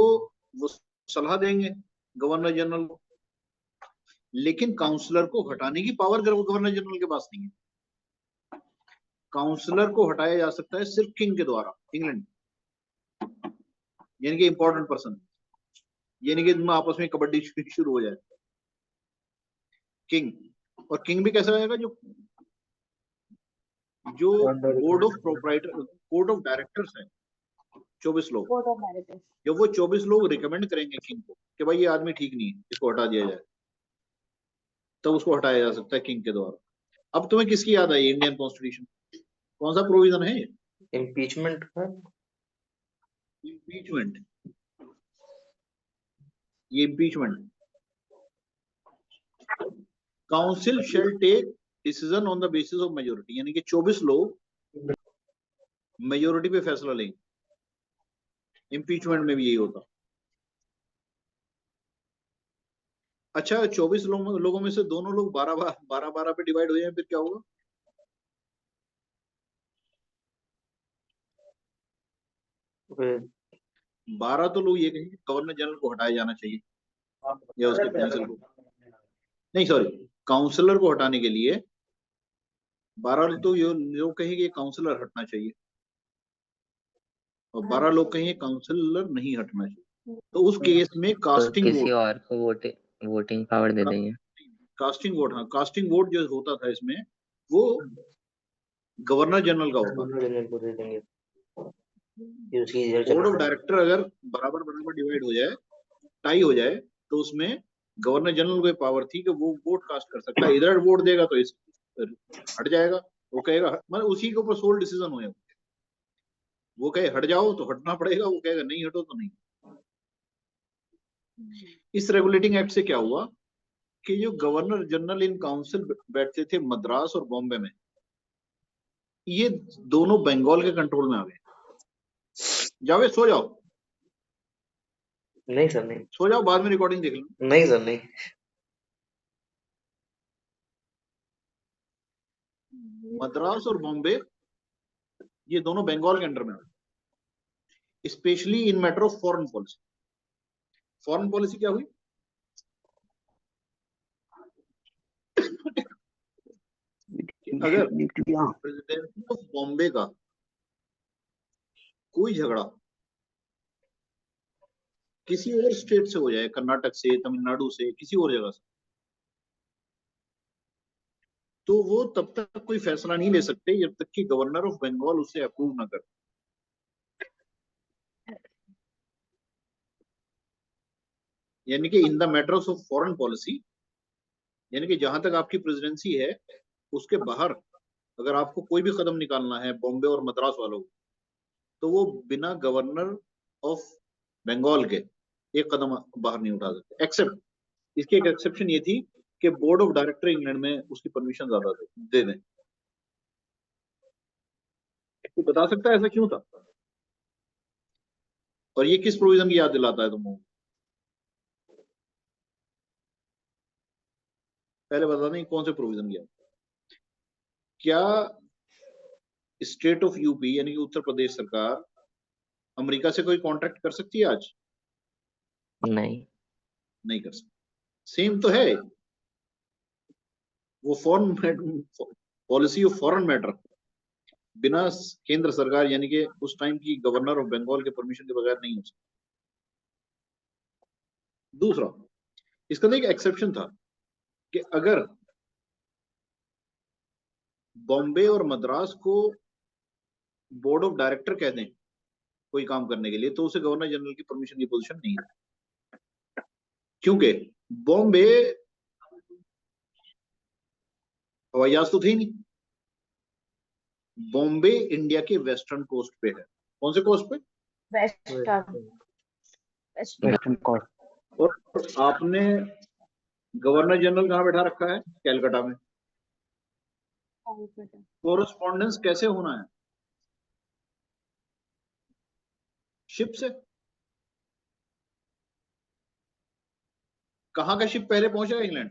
वो सलाह देंगे गवर्नर जनरल को, लेकिन काउंसलर को हटाने की पावर गवर्नर जनरल के पास नहीं है। काउंसलर को हटाया जा सकता है सिर्फ किंग के द्वारा, इंग्लैंड, यानी कि इंपॉर्टेंट पर्सन, यानी कि आपस में कबड्डी शुरू हो जाए। किंग, और किंग भी कैसा रहेगा? जो board of proprietor, board of directors है 24 लोग, बोर्ड ऑफ डायरेक्टर्स, जब वो 24 लोग रिकमेंड करेंगे किंग को कि भाई ये आदमी ठीक नहीं है, इसको हटा दिया जाए, तब उसको हटाया जा सकता है किंग के द्वारा। अब तुम्हें किसकी याद आई? इंडियन कॉन्स्टिट्यूशन कौन सा प्रोविजन है? इम्पीचमेंट का। इम्पीचमेंट, ये impeachment. Council shall take decision on the basis of majority, यानी कि 24 लोग मेजोरिटी पे फैसला लेंगे। इम्पीचमेंट में भी यही होता। अच्छा, 24 लोगों में से दोनों लोग 12 पे डिवाइड हो जाए, फिर क्या होगा? फिर 12 तो लोग ये कहेंगे गवर्नर जनरल को हटाया जाना चाहिए, या उसके काउंसिल को, नहीं सॉरी, काउंसलर को हटाने के लिए 12 तो ये लोग कहेंगे काउंसलर हटना चाहिए, और 12 लोग कहेंगे काउंसलर नहीं हटना चाहिए। तो उस केस में कास्टिंग किसी वोट, और को वोटिंग पावर दे देंगे। कास्टिंग वोट, हाँ कास्टिंग वोट जो होता था इसमें, वो गवर्नर जनरल का होता। जनरल को दे देंगे। बोर्ड ऑफ डायरेक्टर अगर बराबर डिवाइड हो जाए, टाई हो जाए, तो उसमें गवर्नर जनरल को पावर थी कि वो वोट कास्ट कर सकता है। इधर वोट देगा तो इस हट जाएगा, वो कहेगा, मतलब उसी के ऊपर सोल डिसीजन होगा। वो कहे हट जाओ तो हटना पड़ेगा, वो कहेगा नहीं हटो तो नहीं। इस रेगुलेटिंग एक्ट से क्या हुआ कि जो गवर्नर जनरल इन काउंसिल बैठते थे मद्रास और बॉम्बे में, ये दोनों बंगाल के कंट्रोल में आ गए। जावे सो जाओ, नहीं सर नहीं, सो जाओ, बाद में रिकॉर्डिंग देख लो। नहीं सर नहीं। मद्रास और बॉम्बे ये दोनों बंगाल के अंडर में, specially in matter of foreign policy. Foreign policy क्या हुई? अगर प्रेसिडेंसी ऑफ बॉम्बे का कोई झगड़ा किसी और स्टेट से हो जाए, कर्नाटक से, तमिलनाडु से, किसी और जगह से, तो वो तब तक कोई फैसला नहीं ले सकते जब तक कि गवर्नर ऑफ बंगाल उसे अप्रूव ना करे। यानी कि in the matters of foreign policy, यानी कि जहां तक आपकी प्रेसिडेंसी है उसके बाहर अगर आपको कोई भी कदम निकालना है बॉम्बे और मद्रास वालों को, तो वो बिना गवर्नर ऑफ बंगाल के एक कदम बाहर नहीं उठा सकते। एक्सेप्ट, इसकी एक एक्सेप्शन ये थी कि बोर्ड ऑफ डायरेक्टर इंग्लैंड में उसकी परमिशन ज्यादा दे दें। तो बता सकता है ऐसा क्यों था, और ये किस प्रोविजन की याद दिलाता है तुमको? पहले बता दें कौन से प्रोविजन की याद। क्या स्टेट ऑफ यूपी यानी कि उत्तर प्रदेश सरकार अमेरिका से कोई कॉन्ट्रैक्ट कर सकती है आज? नहीं कर सकती। सेम तो है, वो foreign policy of foreign matter बिना केंद्र सरकार यानी कि उस टाइम की गवर्नर ऑफ बंगाल के परमिशन के बगैर नहीं हो सकती। दूसरा, इसका तो एक एक्सेप्शन था कि अगर बॉम्बे और मद्रास को बोर्ड ऑफ डायरेक्टर कह दें कोई काम करने के लिए, तो उसे गवर्नर जनरल की परमिशन की पोजीशन नहीं है, क्योंकि बॉम्बे हवाई जहाज तो थे ही नहीं। बॉम्बे इंडिया के वेस्टर्न कोस्ट पे है। कौन से कोस्ट पे? Western western coast. और आपने गवर्नर जनरल कहाँ बैठा रखा है? कैलकाटा में। कोरस्पॉन्डेंस कैसे होना है? शिप से। कहाँ का शिप पहले पहुंचा इंग्लैंड?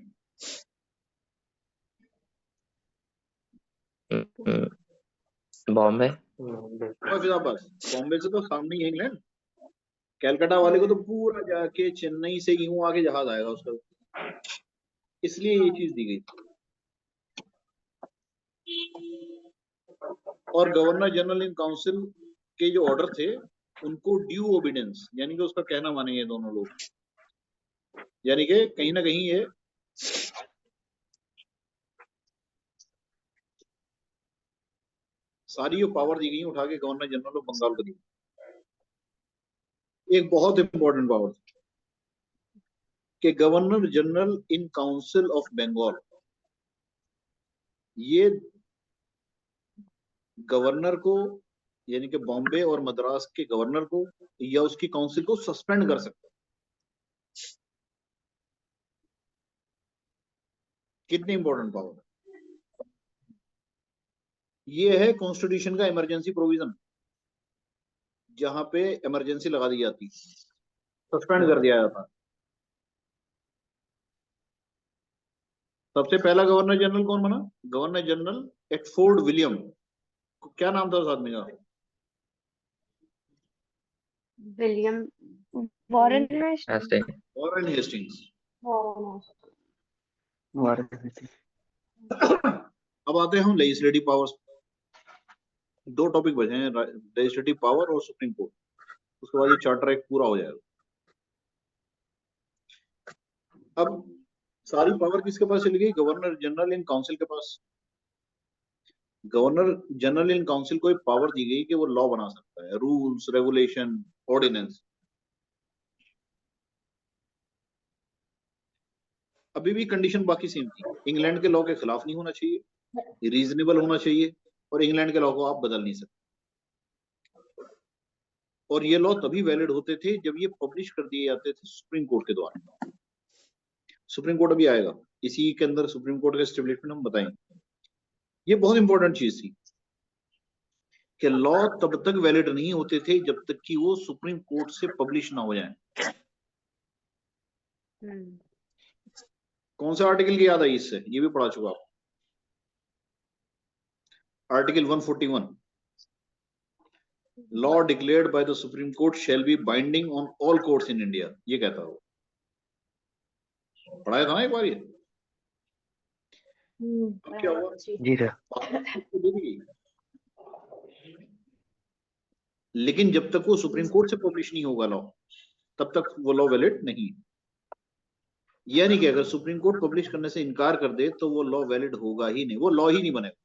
बॉम्बे। फैजाबाद। बॉम्बे से तो सामने ही है इंग्लैंड। कैलकाटा वाले को तो पूरा जाके चेन्नई से यूं आगे जहाज आएगा उसका, इसलिए ये चीज दी गई। और गवर्नर जनरल इन काउंसिल के जो ऑर्डर थे उनको ड्यू ओबीडियंस, यानी कि उसका कहना मानेंगे दोनों लोग, यानी कि कहीं ना कहीं ये सारी जो पावर दी गई उठा के गवर्नर जनरल ऑफ बंगाल को दी। एक बहुत इंपॉर्टेंट पावर कि governor general in council of Bengal, ये गवर्नर को यानी कि बॉम्बे और मद्रास के गवर्नर को या उसकी काउंसिल को सस्पेंड कर सकता है। कितनी इंपॉर्टेंट पावर। ये है कॉन्स्टिट्यूशन का इमरजेंसी प्रोविजन, जहां पे इमरजेंसी लगा दी जाती, सस्पेंड कर दिया जाता। सबसे पहला गवर्नर जनरल कौन बना? गवर्नर जनरल एटफोर्ड विलियम। क्या नाम था उस आदमी का? विलियम वॉरेन ऐसे वॉरेन हेस्टिंग्स। अब आते हैं हम लेजिस्लेटिव पावर्स। दो टॉपिक बचे हैं, लेजिस्लेटिव पावर और सुप्रीम कोर्ट। उसके बाद ये चार्टर एक्ट पूरा हो जाएगा। अब सारी पावर किसके पास चली गई? गवर्नर जनरल इन काउंसिल के पास। गवर्नर जनरल इन काउंसिल को एक पावर दी गई कि वो लॉ बना सकता है, रूल्स, रेगुलेशन, ऑर्डिनेंस। अभी भी कंडीशन बाकी सेम थी, इंग्लैंड के लॉ के खिलाफ नहीं होना चाहिए, रीजनेबल होना चाहिए, और इंग्लैंड के लॉ को आप बदल नहीं सकते। और ये लॉ तभी वैलिड होते थे जब ये पब्लिश कर दिए जाते थे सुप्रीम कोर्ट के द्वारा। सुप्रीम कोर्ट अभी आएगा, इसी के अंदर सुप्रीम कोर्ट का एस्टेब्लिशमेंट हम बताएंगे। ये बहुत इंपॉर्टेंट चीज थी कि लॉ तब तक वैलिड नहीं होते थे जब तक कि वो सुप्रीम कोर्ट से पब्लिश ना हो जाए। कौन सा आर्टिकल की याद आई इससे? ये भी पढ़ा चुका आप। Article 141, law declared by the supreme court shall be binding on all courts in India. ये कहता हो, पढ़ाया था ना एक बार ये। अब क्या हुआ? जी सर। लेकिन जब तक वो सुप्रीम कोर्ट से पब्लिश नहीं होगा लॉ, तब तक वो लॉ वैलिड नहीं। यानी कि अगर सुप्रीम कोर्ट पब्लिश करने से इनकार कर दे तो वो लॉ वैलिड होगा ही नहीं, वो लॉ ही नहीं बनेगा।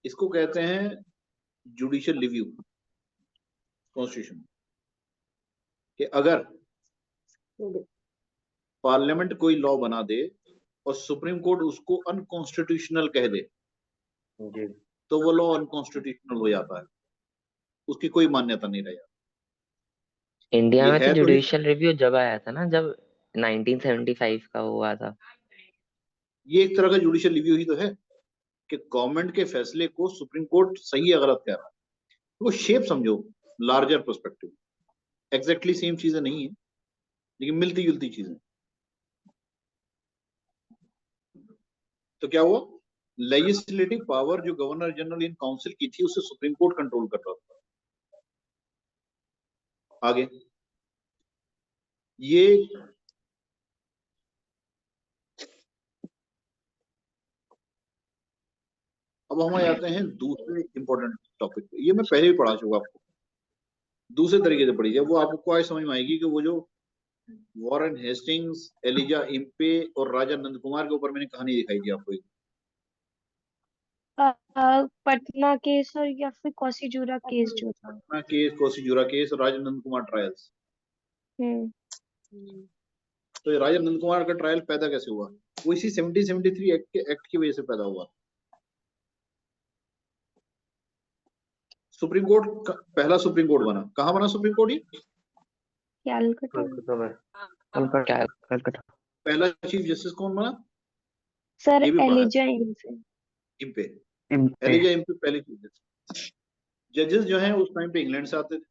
इसको कहते हैं जुडिशियल रिव्यू कॉन्स्टिट्यूशन। कि अगर पार्लियामेंट कोई लॉ बना दे और सुप्रीम कोर्ट उसको अनकॉन्स्टिट्यूशनल कह दे जी। तो वो लॉ अनकॉन्स्टिट्यूशनल हो जाता है, उसकी कोई मान्यता नहीं रह जाती। इंडिया ये में तो है तो जुडिशियल रिव्यू जब आया था ना, जब 1975 का हुआ था। ये एक तरह का जुडिशियल रिव्यू ही तो है कि गवर्नमेंट के फैसले को सुप्रीम कोर्ट सही या गलत कह रहा है। वो शेप समझो, लार्जर पर्सपेक्टिव। एग्जैक्टली सेम चीजें नहीं है, लेकिन मिलती जुलती चीजें। तो क्या हुआ? लेजिस्लेटिव पावर जो गवर्नर जनरल इन काउंसिल की थी, उसे सुप्रीम कोर्ट कंट्रोल कर रहा था। आगे ये अब हम आ जाते हैं दूसरे इंपॉर्टेंट टॉपिक पे। ये मैं पहले भी पढ़ा चुका आपको दूसरे तरीके से पढ़िए, वो आपको आज समझ में आएगी कि वो जो वॉरेन हेस्टिंग्स, एलिजा इम्पे और राजा नंद कुमार के ऊपर मैंने कहानी दिखाई थी आपको। पटना केस और या फिर कौसीजुरा केस जो था। पटना केस, कोसीजुरा केस और राजा नंद कुमार ट्रायल्स। हम्म तो ये राजा नंद कुमार का ट्रायल पैदा कैसे हुआ? वो इसी 1773 एक्ट की वजह से पैदा हुआ। सुप्रीम कोर्ट पहला सुप्रीम कोर्ट बना, कहाँ बना सुप्रीम कोर्ट? ये कैलकटा में। कलकत्ता में, कलकत्ता कलकत्ता। पहला चीफ जस्टिस कौन बना? सर ये भी पढ़ा है, Elijah Impey. Impey. Impey. Elijah Impey पहले चीफ जस्टिस। जजेस जो हैं उस टाइम पे इंग्लैंड से आते थे,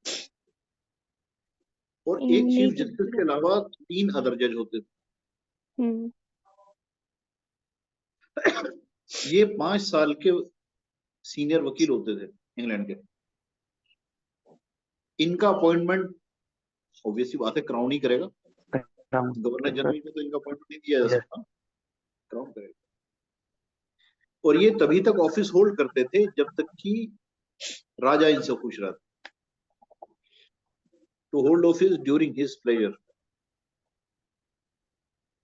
और एक चीफ जस्टिस के अलावा 3 अदर जज होते थे। ये 5 साल के सीनियर वकील होते थे इंग्लैंड के। इनका अपॉइंटमेंट ऑब्वियसली बात है क्राउन ही करेगा, गवर्नर जनरल को तो इनका अपॉइंटमेंट नहीं दिया जा सकता, क्राउन करेगा। और ये तभी तक ऑफिस होल्ड करते थे जब तक कि राजा इनसे खुश रहता। To hold office during his pleasure.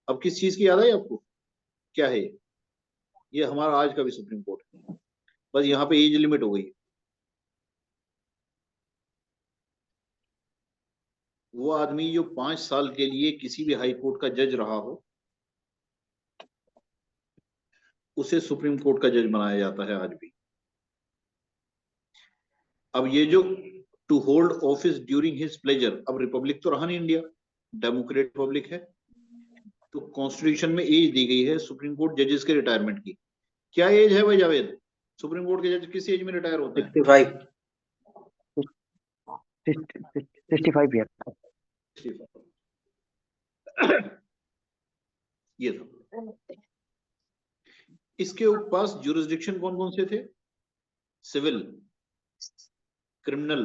अब किस चीज की याद है आपको? क्या है ये? हमारा आज का भी सुप्रीम कोर्ट है, बस यहाँ पे एज लिमिट हो गई। वो आदमी जो 5 साल के लिए किसी भी हाई कोर्ट का जज रहा हो, उसे सुप्रीम कोर्ट का जज बनाया जाता है आज भी। अब ये जो to hold office during his pleasure, अब रिपब्लिक तो रहा नहीं इंडिया, डेमोक्रेट रिपब्लिक है, तो कॉन्स्टिट्यूशन में एज दी गई है सुप्रीम कोर्ट जजेस के रिटायरमेंट की। क्या एज है भाई जावेद? सुप्रीम कोर्ट के जज किस एज में रिटायर होते हैं? 65 ईयर। ये था। इसके पास जुरिस्डिक्शन कौन कौन से थे? Civil, criminal,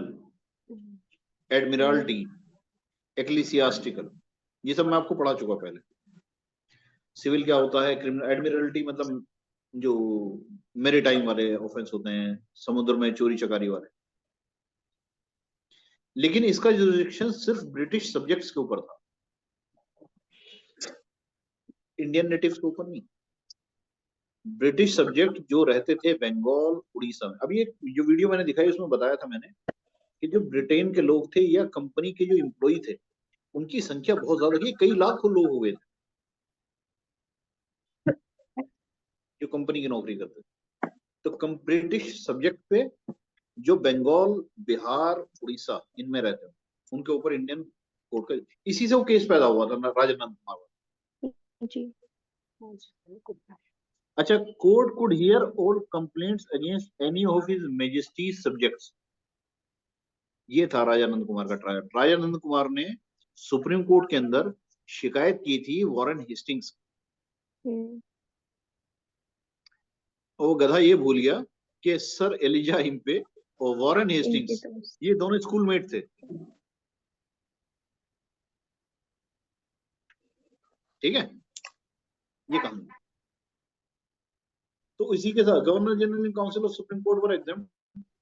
admiralty, ecclesiastical. ये सब मैं आपको पढ़ा चुका पहले। सिविल क्या होता है, क्रिमिनल, एडमिरल्टी मतलब जो मैरीटाइम वाले ऑफेंस होते हैं, समुद्र में चोरी चकारी वाले। लेकिन इसका जुरिस्डिक्शन सिर्फ ब्रिटिश सब्जेक्ट्स के ऊपर था, इंडियन नेटिव्स के ऊपर नहीं। ब्रिटिश सब्जेक्ट जो रहते थे बंगाल, उड़ीसा में। अभी एक जो वीडियो मैंने दिखाई उसमें बताया था मैंने कि जो ब्रिटेन के लोग थे या कंपनी के जो एम्प्लॉय थे, उनकी संख्या बहुत ज्यादा थी, कई लाखों लोग हो गए थे जो कंपनी की नौकरी करते थे। तो ब्रिटिश सब्जेक्ट पे जो बंगाल, बिहार, उड़ीसा इनमें रहते हैं, उनके ऊपर इंडियन कोर्ट का, इसी से वो केस पैदा हुआ था राजा नंद कुमार जी। अच्छा, court could hear all complaints against any of his Majesty's subjects. ये था राजा नंद कुमार का ट्रायल। राजा नंद कुमार ने सुप्रीम कोर्ट के अंदर शिकायत की थी वॉरेन हेस्टिंग्स। और गधा ये भूल गया कि सर एलिजा इम्पे और वॉरेन हेस्टिंग्स ये दोनों स्कूलमेट थे। ठीक है, ये कहानी। तो इसी के साथ governor general in council of supreme court for exam.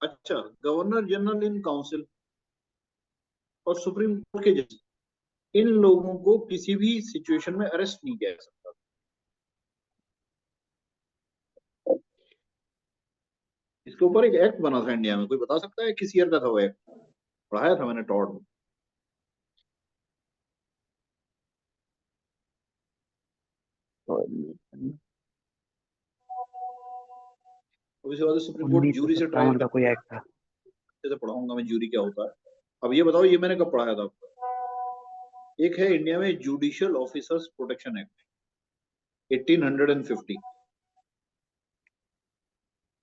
अच्छा, गवर्नर जनरल इन काउंसिल और सुप्रीम कोर्ट के जज, इन लोगों को किसी भी सिचुएशन में अरेस्ट नहीं किया जा सकता। इसके ऊपर एक एक्ट बना था इंडिया में, कोई बता सकता है किस ईयर का था वो एक्ट? पढ़ाया था मैंने टॉड में। उसके बाद सुप्रीम कोर्ट ज्यूरी से ट्रायल का कोई एक्ट था। से पढ़ाऊंगा मैं ज्यूरी क्या होता है। अब ये बताओ, ये मैंने कब पढ़ाया था आपको? एक है इंडिया में जुडिशियल ऑफिसर्स प्रोटेक्शन एक्ट 1850,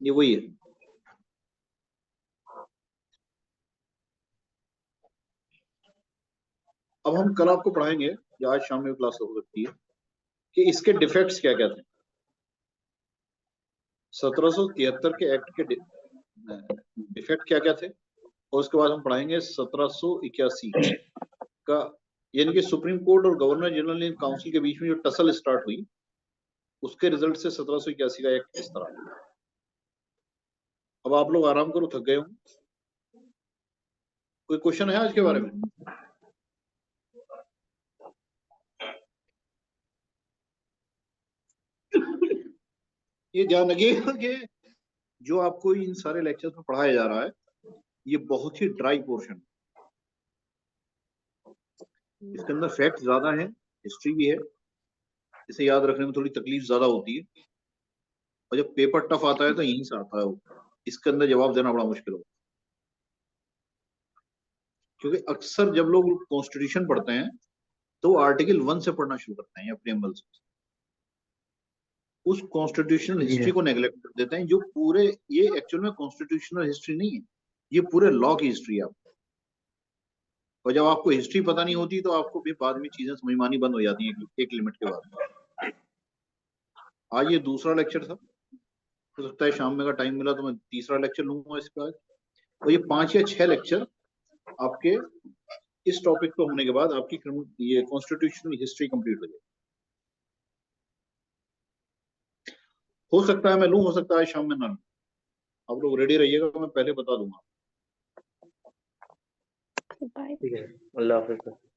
ये वही है। अब हम कल आपको पढ़ाएंगे या आज शाम में क्लास हो सकती है कि इसके डिफेक्ट्स क्या क्या थे। 1773 के एक्ट के डिफेक्ट क्या क्या थे, और उसके बाद हम पढ़ाएंगे 1781 का, यानी कि सुप्रीम कोर्ट और गवर्नर जनरल इन काउंसिल के बीच में जो टसल स्टार्ट हुई, उसके रिजल्ट से 1781 का एक्ट इस तरह। अब आप लोग आराम करो, थक गए हो, कोई क्वेश्चन है आज के बारे में? ये ध्यान रखिएगा कि जो आपको इन सारे लेक्चर्स में पढ़ाया जा रहा है ये बहुत ही ड्राई पोर्शन, इसके अंदर फैक्ट ज्यादा है, हिस्ट्री भी है, इसे याद रखने में थोड़ी तकलीफ ज्यादा होती है, और जब पेपर टफ आता है तो यहीं से आता है वो, इसके अंदर जवाब देना बड़ा मुश्किल होता है। क्योंकि अक्सर जब लोग कॉन्स्टिट्यूशन पढ़ते हैं तो आर्टिकल 1 से पढ़ना शुरू करते हैं या प्रीएम्बल से, उस कॉन्स्टिट्यूशनल जी हिस्ट्री है। को नेग्लेक्ट कर देते हैं, जो पूरे, ये एक्चुअल में कॉन्स्टिट्यूशनल हिस्ट्री नहीं है, ये पूरे लॉ की हिस्ट्री है। और जब आपको हिस्ट्री पता नहीं होती तो आपको भी बाद में चीजें समझ में आनी बंद हो जाती हैं एक लिमिट के बाद। आज ये दूसरा लेक्चर था, हो सकता है शाम में का टाइम मिला तो मैं तीसरा लेक्चर लूंगा इस पर। और ये 5 या 6 लेक्चर आपके इस टॉपिक पे होने के बाद आपकी ये कॉन्स्टिट्यूशनल हिस्ट्री कंप्लीट हो जाएगी। हो सकता है मैं लूं, हो सकता है शाम में ना लूं, आप लोग रेडी रहिएगा, मैं पहले बता दूंगा। बाय। ठीक है, अल्लाह हाफिज।